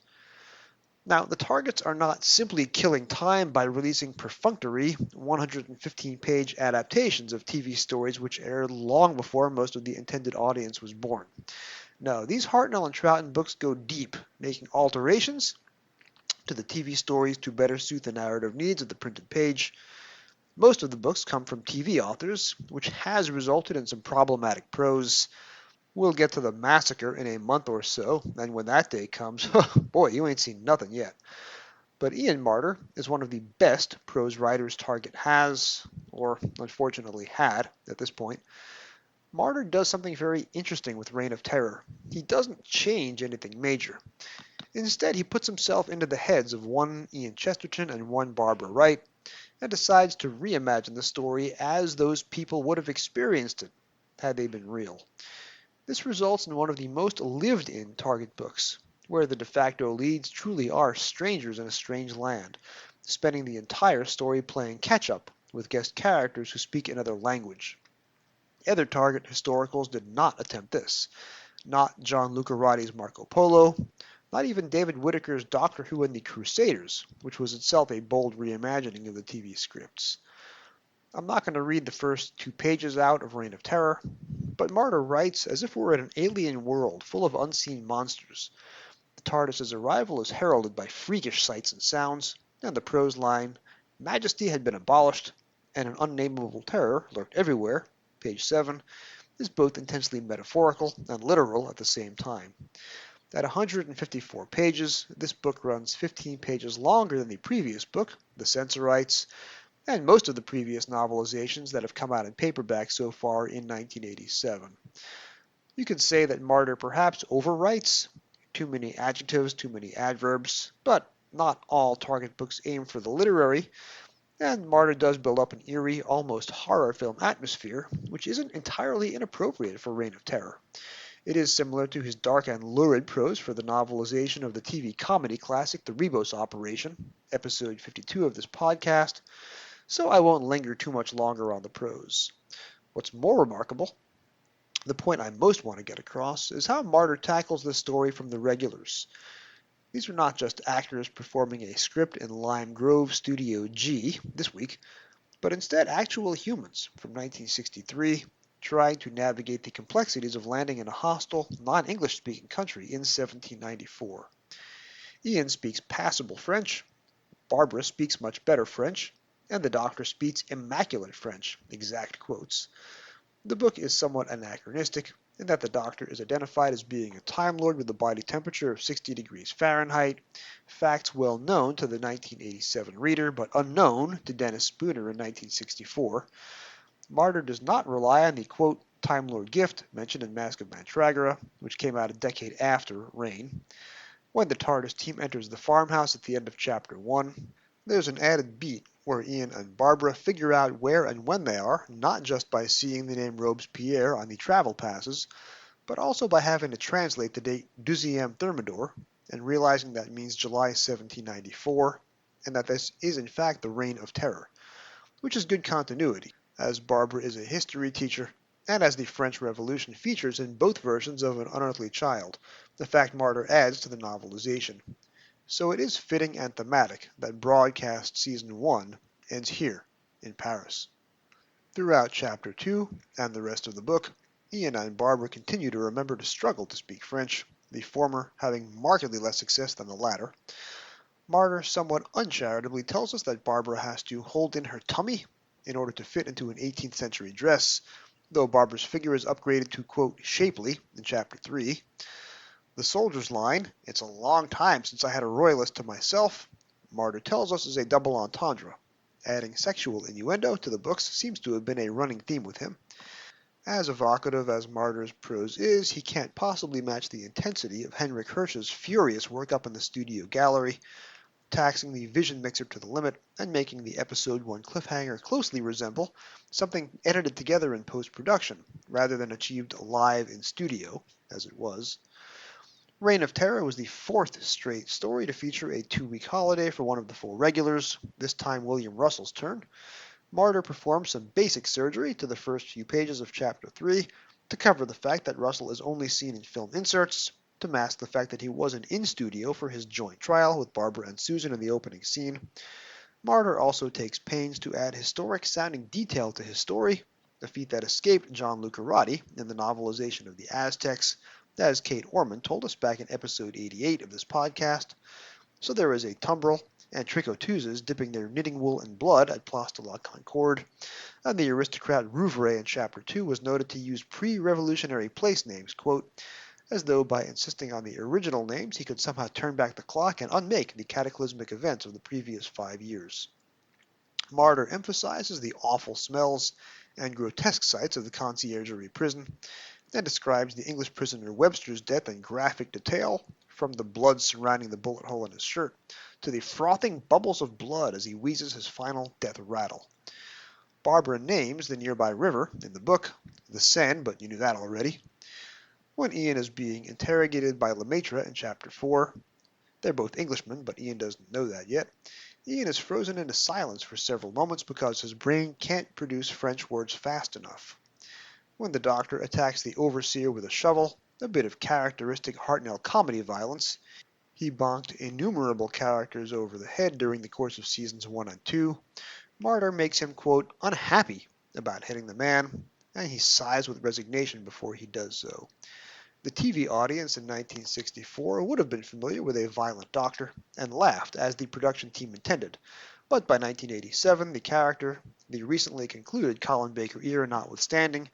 Now, the targets are not simply killing time by releasing perfunctory 115-page adaptations of TV stories which aired long before most of the intended audience was born. No, these Hartnell and Troughton books go deep, making alterations to the TV stories to better suit the narrative needs of the printed page. Most of the books come from TV authors, which has resulted in some problematic prose. We'll get to the massacre in a month or so, and when that day comes, boy, you ain't seen nothing yet. But Ian Marter is one of the best prose writers Target has, or unfortunately had, at this point. Marter does something very interesting with Reign of Terror. He doesn't change anything major. Instead, he puts himself into the heads of one Ian Chesterton and one Barbara Wright, and decides to reimagine the story as those people would have experienced it had they been real. This results in one of the most lived-in Target books, where the de facto leads truly are strangers in a strange land, spending the entire story playing catch-up with guest characters who speak another language. Other Target historicals did not attempt this. Not John Lucarotti's Marco Polo, not even David Whittaker's Doctor Who and the Crusaders, which was itself a bold reimagining of the TV scripts. I'm not going to read the first 2 pages out of Reign of Terror, but Marter writes as if we're in an alien world full of unseen monsters. The TARDIS's arrival is heralded by freakish sights and sounds, and the prose line, Majesty had been abolished, and an unnameable terror lurked everywhere, page 7, is both intensely metaphorical and literal at the same time. At 154 pages, this book runs 15 pages longer than the previous book, The Censorites, and most of the previous novelizations that have come out in paperback so far in 1987. You could say that Marter perhaps overwrites, too many adjectives, too many adverbs, but not all Target books aim for the literary, and Marter does build up an eerie, almost horror film atmosphere, which isn't entirely inappropriate for Reign of Terror. It is similar to his dark and lurid prose for the novelization of the TV comedy classic The Rebos Operation, episode 52 of this podcast, so I won't linger too much longer on the prose. What's more remarkable, the point I most want to get across, is how Marter tackles this story from the regulars. These are not just actors performing a script in Lime Grove Studio G this week, but instead actual humans from 1963 trying to navigate the complexities of landing in a hostile, non-English speaking country in 1794. Ian speaks passable French, Barbara speaks much better French, and the Doctor speaks immaculate French, exact quotes. The book is somewhat anachronistic in that the Doctor is identified as being a Time Lord with a body temperature of 60 degrees Fahrenheit, facts well known to the 1987 reader but unknown to Dennis Spooner in 1964. Marter does not rely on the, quote, Time Lord gift mentioned in Mask of Mantragora, which came out a decade after Reign. When the TARDIS team enters the farmhouse at the end of Chapter 1, there's an added beat where Ian and Barbara figure out where and when they are, not just by seeing the name Robespierre on the travel passes, but also by having to translate the date 12e Thermidor and realizing that means July 1794, and that this is in fact the Reign of Terror, which is good continuity, as Barbara is a history teacher, and as the French Revolution features in both versions of An Unearthly Child, the fact Marter adds to the novelization. So it is fitting and thematic that Broadcast Season 1 ends here, in Paris. Throughout Chapter 2 and the rest of the book, Ian and Barbara continue to remember to struggle to speak French, the former having markedly less success than the latter. Marter somewhat uncharitably tells us that Barbara has to hold in her tummy in order to fit into an 18th century dress, though Barbara's figure is upgraded to, quote, shapely in Chapter 3. The soldier's line, it's a long time since I had a royalist to myself, Marter tells us is a double entendre. Adding sexual innuendo to the books seems to have been a running theme with him. As evocative as Marter's prose is, he can't possibly match the intensity of Henrik Hirsch's furious work up in the studio gallery, taxing the vision mixer to the limit and making the episode 1 cliffhanger closely resemble something edited together in post-production rather than achieved live in studio, as it was. Reign of Terror was the fourth straight story to feature a 2-week holiday for one of the 4 regulars, this time William Russell's turn. Marder performed some basic surgery to the first few pages of Chapter 3 to cover the fact that Russell is only seen in film inserts, to mask the fact that he wasn't in studio for his joint trial with Barbara and Susan in the opening scene. Marder also takes pains to add historic-sounding detail to his story, a feat that escaped John Lucarotti in the novelization of the Aztecs, as Kate Orman told us back in episode 88 of this podcast. So there is a tumbril and tricoteuses dipping their knitting wool in blood at Place de la Concorde, and the aristocrat Rouvray in Chapter 2 was noted to use pre-revolutionary place names, quote, as though by insisting on the original names he could somehow turn back the clock and unmake the cataclysmic events of the previous 5 years. Marder emphasizes the awful smells and grotesque sights of the conciergerie prison, and describes the English prisoner Webster's death in graphic detail, from the blood surrounding the bullet hole in his shirt to the frothing bubbles of blood as he wheezes his final death rattle. Barbara names the nearby river in the book the Seine, but you knew that already. When Ian is being interrogated by Lemaitre in Chapter 4, they're both Englishmen, but Ian doesn't know that yet, Ian is frozen into silence for several moments because his brain can't produce French words fast enough. When the Doctor attacks the Overseer with a shovel, a bit of characteristic Hartnell comedy violence, he bonked innumerable characters over the head during the course of seasons 1 and 2, Marder makes him, quote, unhappy about hitting the man, and he sighs with resignation before he does so. The TV audience in 1964 would have been familiar with a violent Doctor and laughed as the production team intended, but by 1987 the character, the recently concluded Colin Baker era notwithstanding,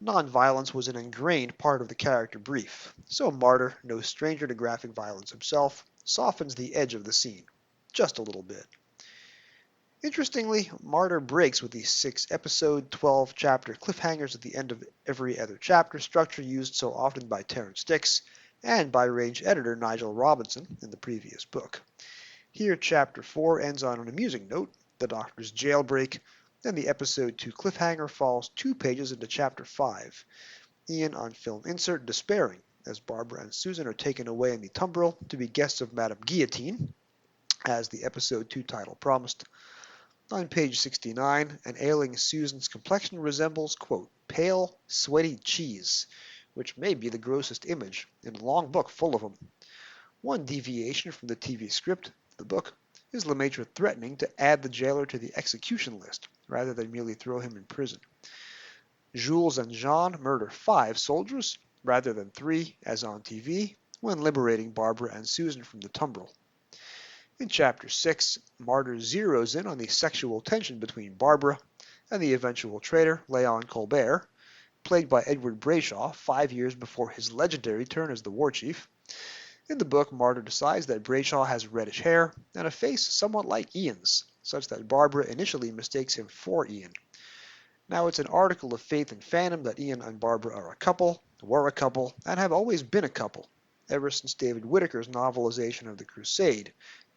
non-violence was an ingrained part of the character brief, so Marder, no stranger to graphic violence himself, softens the edge of the scene, just a little bit. Interestingly, Marder breaks with the 6-episode, 12-chapter cliffhangers at the end of every other chapter structure used so often by Terrance Dicks and by range editor Nigel Robinson in the previous book. Here, Chapter 4 ends on an amusing note, the Doctor's jailbreak, and the episode 2 cliffhanger falls 2 pages into Chapter 5. Ian on film insert despairing as Barbara and Susan are taken away in the tumbril to be guests of Madame Guillotine, as the episode 2 title promised. On page 69, an ailing Susan's complexion resembles, quote, pale, sweaty cheese, which may be the grossest image in a long book full of them. One deviation from the TV script, the book, is Lemaitre threatening to add the jailer to the execution list, rather than merely throw him in prison. Jules and Jean murder 5 soldiers, rather than 3, as on TV, when liberating Barbara and Susan from the tumbril. In Chapter 6, Marder zeroes in on the sexual tension between Barbara and the eventual traitor, Léon Colbert, played by Edward Brayshaw 5 years before his legendary turn as the war chief. In the book, Marder decides that Brayshaw has reddish hair and a face somewhat like Ian's, such that Barbara initially mistakes him for Ian. Now, it's an article of faith and fandom that Ian and Barbara are a couple, were a couple, and have always been a couple, ever since David Whittaker's novelization of The Crusade,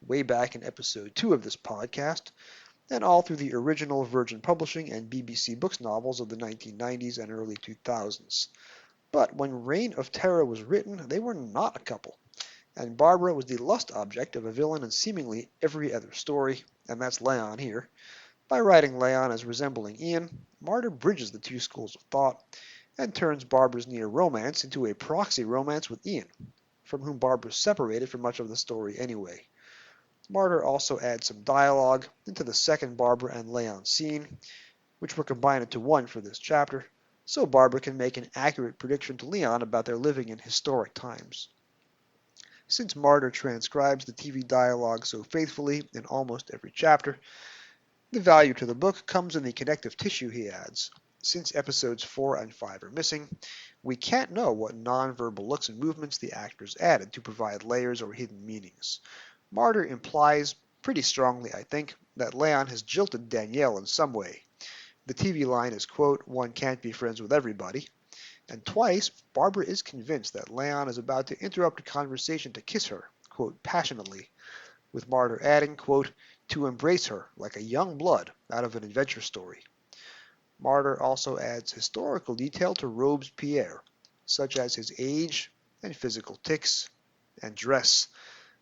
way back in episode 2 of this podcast, and all through the original Virgin Publishing and BBC Books novels of the 1990s and early 2000s. But when Reign of Terror was written, they were not a couple, and Barbara was the lust object of a villain in seemingly every other story, and that's Leon here. By writing Leon as resembling Ian, Marder bridges the 2 schools of thought, and turns Barbara's near romance into a proxy romance with Ian, from whom Barbara separated for much of the story anyway. Marder also adds some dialogue into the second Barbara and Leon scene, which were combined into one for this chapter, so Barbara can make an accurate prediction to Leon about their living in historic times. Since Marder transcribes the TV dialogue so faithfully in almost every chapter, the value to the book comes in the connective tissue he adds. Since episodes 4 and 5 are missing, we can't know what non-verbal looks and movements the actors added to provide layers or hidden meanings. Marder implies, pretty strongly I think, that Leon has jilted Danielle in some way. The TV line is, quote, one can't be friends with everybody, and twice Barbara is convinced that Leon is about to interrupt a conversation to kiss her, quote, passionately, with Marder adding, quote, to embrace her like a young blood out of an adventure story. Marder also adds historical detail to Robespierre, such as his age and physical tics, and dress,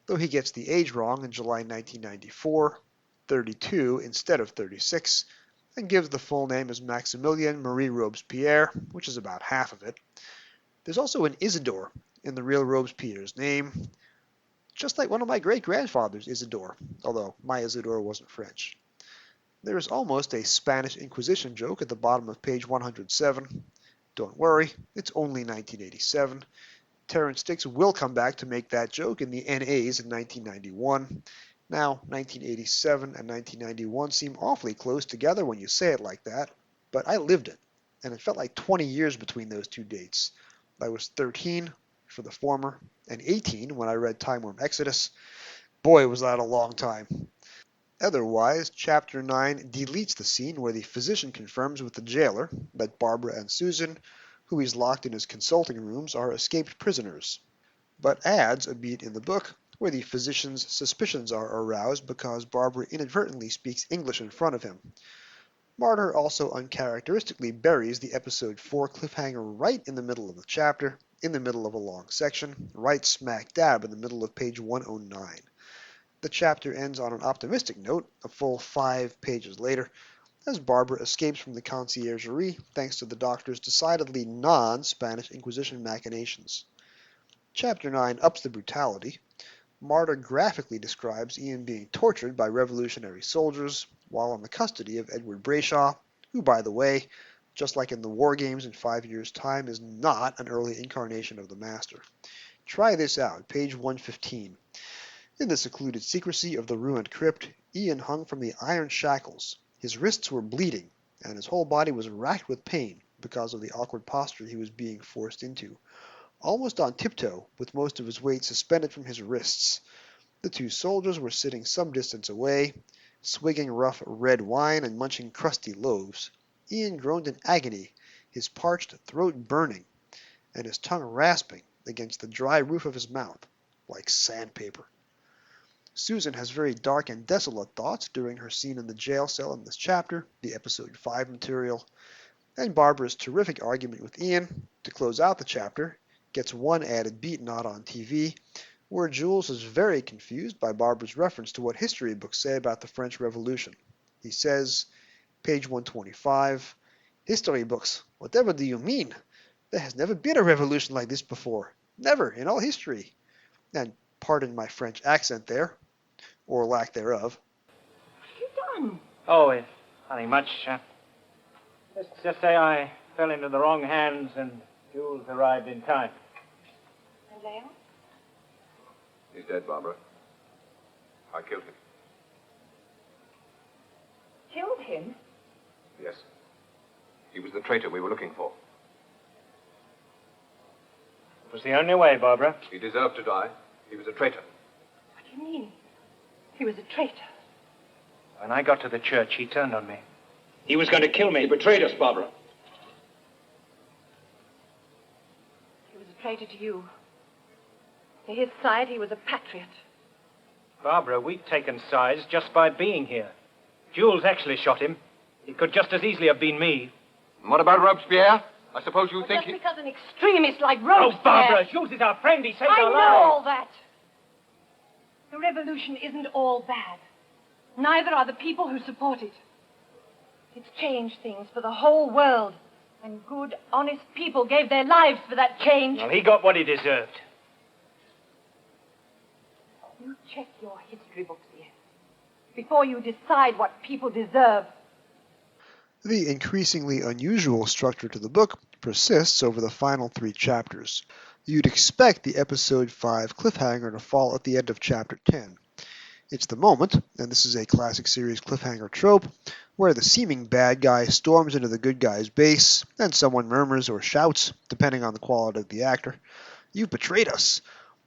though he gets the age wrong in July 1994, 32 instead of 36, and gives the full name as Maximilien Marie Robespierre, which is about half of it. There's also an Isidore in the real Robespierre's name, just like one of my great-grandfathers, Isidore, although my Isidore wasn't French. There is almost a Spanish Inquisition joke at the bottom of page 107. Don't worry, it's only 1987. Terrence Dix will come back to make that joke in the NAs in 1991. Now, 1987 and 1991 seem awfully close together when you say it like that, but I lived it, and it felt like 20 years between those two dates. I was 13 for the former, and 18 when I read Time Worm Exodus. Boy, was that a long time. Otherwise, Chapter 9 deletes the scene where the physician confirms with the jailer that Barbara and Susan, who he's locked in his consulting rooms, are escaped prisoners, but adds a beat in the book where the physician's suspicions are aroused because Barbara inadvertently speaks English in front of him. Martyr also uncharacteristically buries the episode 4 cliffhanger right in the middle of the chapter, in the middle of a long section, right smack dab in the middle of page 109. The chapter ends on an optimistic note, a full 5 pages later, as Barbara escapes from the conciergerie thanks to the doctor's decidedly non-Spanish Inquisition machinations. Chapter 9 ups the brutality. Martyr graphically describes Ian being tortured by revolutionary soldiers while in the custody of Edward Brayshaw, who, by the way, just like in the War Games in 5 years' time, is not an early incarnation of the Master. Try this out, page 115. In the secluded secrecy of the ruined crypt, Ian hung from the iron shackles. His wrists were bleeding, and his whole body was racked with pain because of the awkward posture he was being forced into. Almost on tiptoe, with most of his weight suspended from his wrists. The two soldiers were sitting some distance away, swigging rough red wine and munching crusty loaves. Ian groaned in agony, his parched throat burning, and his tongue rasping against the dry roof of his mouth, like sandpaper. Susan has very dark and desolate thoughts during her scene in the jail cell in this chapter, the episode 5 material, and Barbara's terrific argument with Ian, to close out the chapter, gets one added beat not on TV, where Jules is very confused by Barbara's reference to what history books say about the French Revolution. He says, page 125, "History books, whatever do you mean? There has never been a revolution like this before. Never in all history." And pardon my French accent there, or lack thereof. What have you done? Oh, it's nothing much. Let's just say I fell into the wrong hands and Jules arrived in time. And Leon? He's dead, Barbara. I killed him. Killed him? Yes. He was the traitor we were looking for. It was the only way, Barbara. He deserved to die. He was a traitor. What do you mean? He was a traitor. When I got to the church, he turned on me. He was going to kill me. He betrayed us, Barbara. He was a traitor to you. To his side, he was a patriot. Barbara, we've taken sides just by being here. Jules actually shot him. It could just as easily have been me. And what about Robespierre? I suppose you think Just because an extremist like Robespierre... Oh, Barbara, Jules is our friend. He saved I our know lives. all that. The revolution isn't all bad. Neither are the people who support it. It's changed things for the whole world. And good, honest people gave their lives for that change. Well, he got what he deserved. You check your history books, Ian, before you decide what people deserve. The increasingly unusual structure to the book persists over the final 3 chapters. You'd expect the episode 5 cliffhanger to fall at the end of chapter 10. It's the moment, and this is a classic series cliffhanger trope, where the seeming bad guy storms into the good guy's base, and someone murmurs or shouts, depending on the quality of the actor, "You've betrayed us,"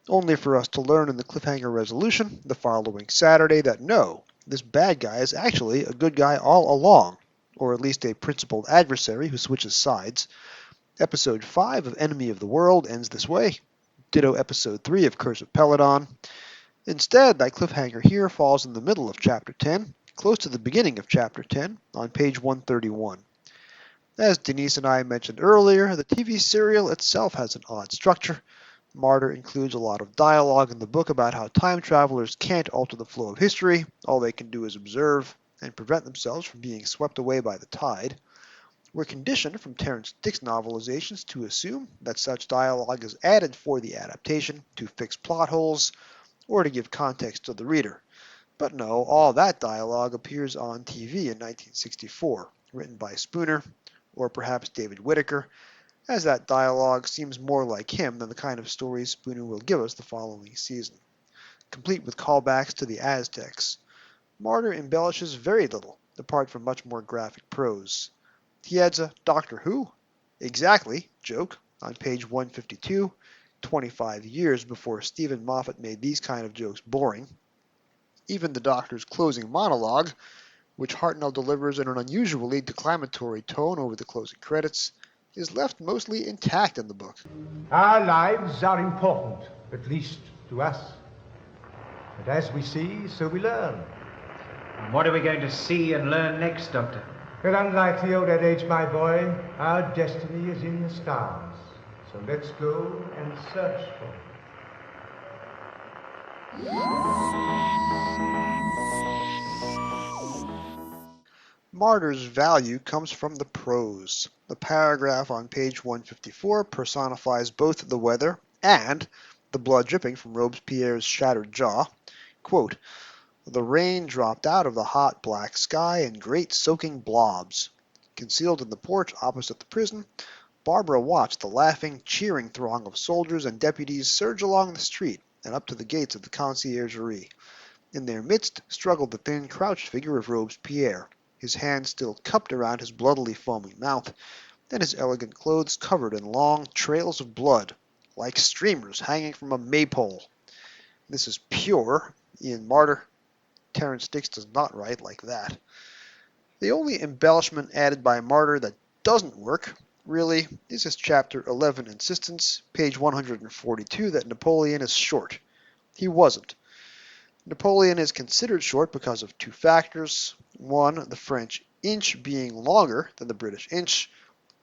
only for us to learn in the cliffhanger resolution the following Saturday that no, this bad guy is actually a good guy all along, or at least a principled adversary who switches sides. Episode 5 of Enemy of the World ends this way. Ditto Episode 3 of Curse of Peladon. Instead, that cliffhanger here falls in the middle of Chapter 10, close to the beginning of Chapter 10, on page 131. As Denise and I mentioned earlier, the TV serial itself has an odd structure. Martyr includes a lot of dialogue in the book about how time travelers can't alter the flow of history. All they can do is observe and prevent themselves from being swept away by the tide. We're conditioned from Terence Dick's novelizations to assume that such dialogue is added for the adaptation, to fix plot holes, or to give context to the reader. But no, all that dialogue appears on TV in 1964, written by Spooner, or perhaps David Whitaker, as that dialogue seems more like him than the kind of stories Spooner will give us the following season. Complete with callbacks to the Aztecs, Martyr embellishes very little, apart from much more graphic prose. He adds a Doctor Who? Exactly joke on page 152, 25 years before Stephen Moffat made these kind of jokes boring. Even the Doctor's closing monologue, which Hartnell delivers in an unusually declamatory tone over the closing credits, is left mostly intact in the book. Our lives are important, at least to us. But as we see, so we learn. And what are we going to see and learn next, Doctor? Well, unlike the old adage, my boy, our destiny is in the stars. So let's go and search for it. Martyr's value comes from the prose. The paragraph on page 154 personifies both the weather and the blood dripping from Robespierre's shattered jaw. Quote, "The rain dropped out of the hot black sky in great soaking blobs. Concealed in the porch opposite the prison, Barbara watched the laughing, cheering throng of soldiers and deputies surge along the street and up to the gates of the conciergerie. In their midst struggled the thin, crouched figure of Robespierre, his hands still cupped around his bloodily foaming mouth, and his elegant clothes covered in long trails of blood, like streamers hanging from a maypole." This is pure Ian Martyr. Terence Dix does not write like that. The only embellishment added by Martyr that doesn't work, really, is his chapter 11 insistence, page 142, that Napoleon is short. He wasn't. Napoleon is considered short because of two factors. One, the French inch being longer than the British inch,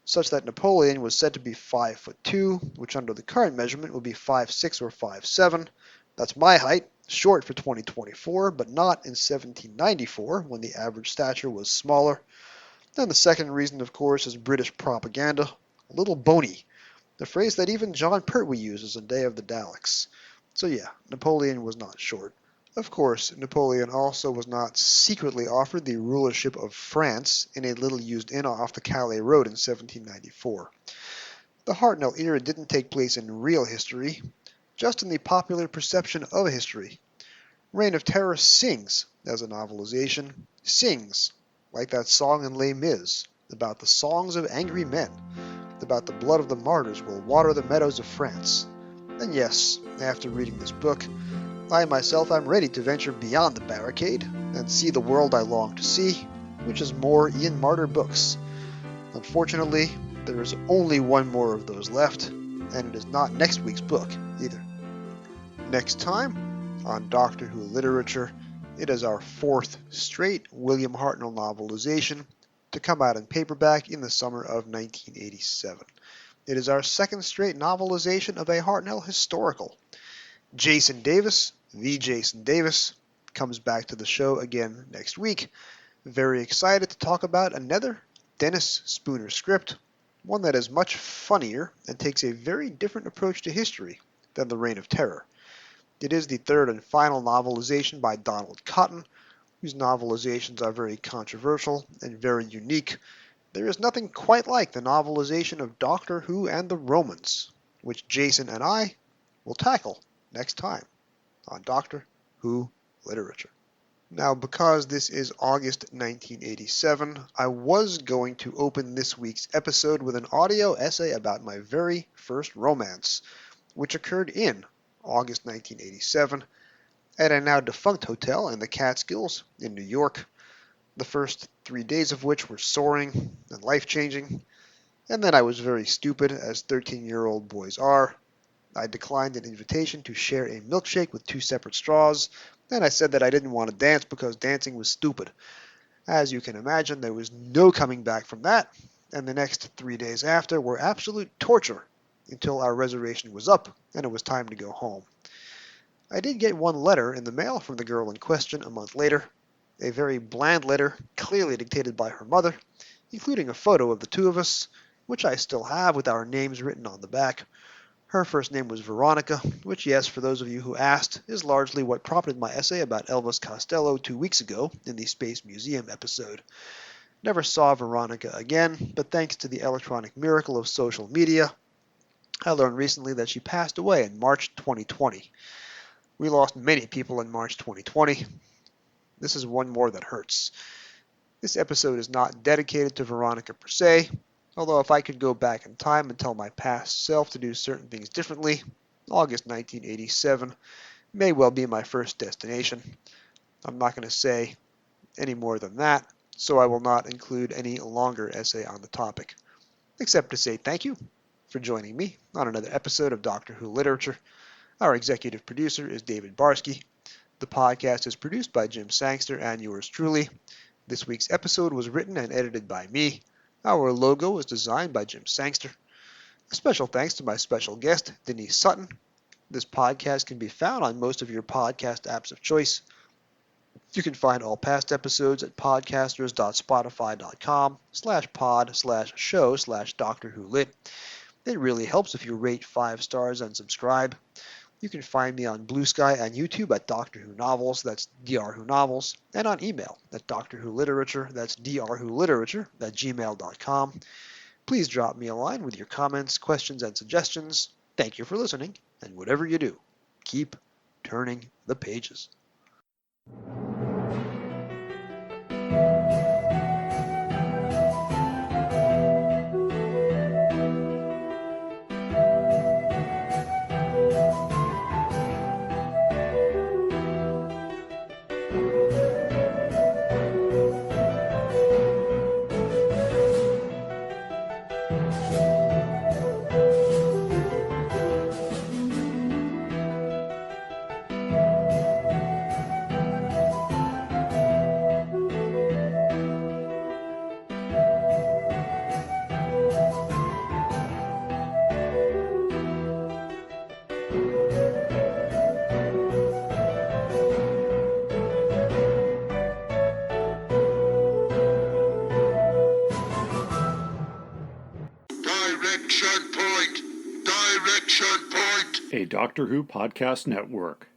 such that Napoleon was said to be 5'2", which under the current measurement would be 5'6" or 5'7". That's my height, short for 2024, but not in 1794, when the average stature was smaller. And the second reason, of course, is British propaganda, a little bony, the phrase that even John Pertwee uses in Day of the Daleks. So yeah, Napoleon was not short. Of course, Napoleon also was not secretly offered the rulership of France in a little-used inn off the Calais Road in 1794. The Hartnell era didn't take place in real history, just in the popular perception of history. Reign of Terror sings as a novelization, sings like that song in Les Mis about the songs of angry men, about the blood of the martyrs will water the meadows of France. And yes, after reading this book, I myself am ready to venture beyond the barricade and see the world I long to see, which is more Ian Martyr books. Unfortunately, there is only one more of those left, and it is not next week's book either. Next time, on Doctor Who Literature, it is our fourth straight William Hartnell novelization to come out in paperback in the summer of 1987. It is our second straight novelization of a Hartnell historical. Jason Davis, the Jason Davis, comes back to the show again next week. Very excited to talk about another Dennis Spooner script, one that is much funnier and takes a very different approach to history than The Reign of Terror. It is the third and final novelization by Donald Cotton, whose novelizations are very controversial and very unique. There is nothing quite like the novelization of Doctor Who and the Romans, which Jason and I will tackle next time on Doctor Who Literature. Now, because this is August 1987, I was going to open this week's episode with an audio essay about my very first romance, which occurred in August 1987 at a now defunct hotel in the Catskills in New York, the first 3 days of which were soaring and life-changing, and then I was very stupid, as 13-year-old boys are. I declined an invitation to share a milkshake with 2 separate straws, and I said that I didn't want to dance because dancing was stupid. As you can imagine, there was no coming back from that, and the next 3 days after were absolute torture until our reservation was up and it was time to go home. I did get one letter in the mail from the girl in question a month later, a very bland letter clearly dictated by her mother, including a photo of the two of us, which I still have with our names written on the back. Her first name was Veronica, which, yes, for those of you who asked, is largely what prompted my essay about Elvis Costello 2 weeks ago in the Space Museum episode. Never saw Veronica again, but thanks to the electronic miracle of social media, I learned recently that she passed away in March 2020. We lost many people in March 2020. This is one more that hurts. This episode is not dedicated to Veronica per se, although if I could go back in time and tell my past self to do certain things differently, August 1987 may well be my first destination. I'm not going to say any more than that, so I will not include any longer essay on the topic, except to say thank you for joining me on another episode of Doctor Who Literature. Our executive producer is David Barsky. The podcast is produced by Jim Sangster and yours truly. This week's episode was written and edited by me. Our logo was designed by Jim Sangster. A special thanks to my special guest, Denise Sutton. This podcast can be found on most of your podcast apps of choice. You can find all past episodes at podcasters.spotify.com/pod/show/Doctor Who Lit. It really helps if you rate 5 stars and subscribe. You can find me on Blue Sky and YouTube at Doctor Who Novels, that's Dr. Who Novels, and on email at Doctor Who Literature, that's drwholiterature@gmail.com. Please drop me a line with your comments, questions, and suggestions. Thank you for listening, and whatever you do, keep turning the pages. Direction point! Direction point! A Doctor Who podcast network.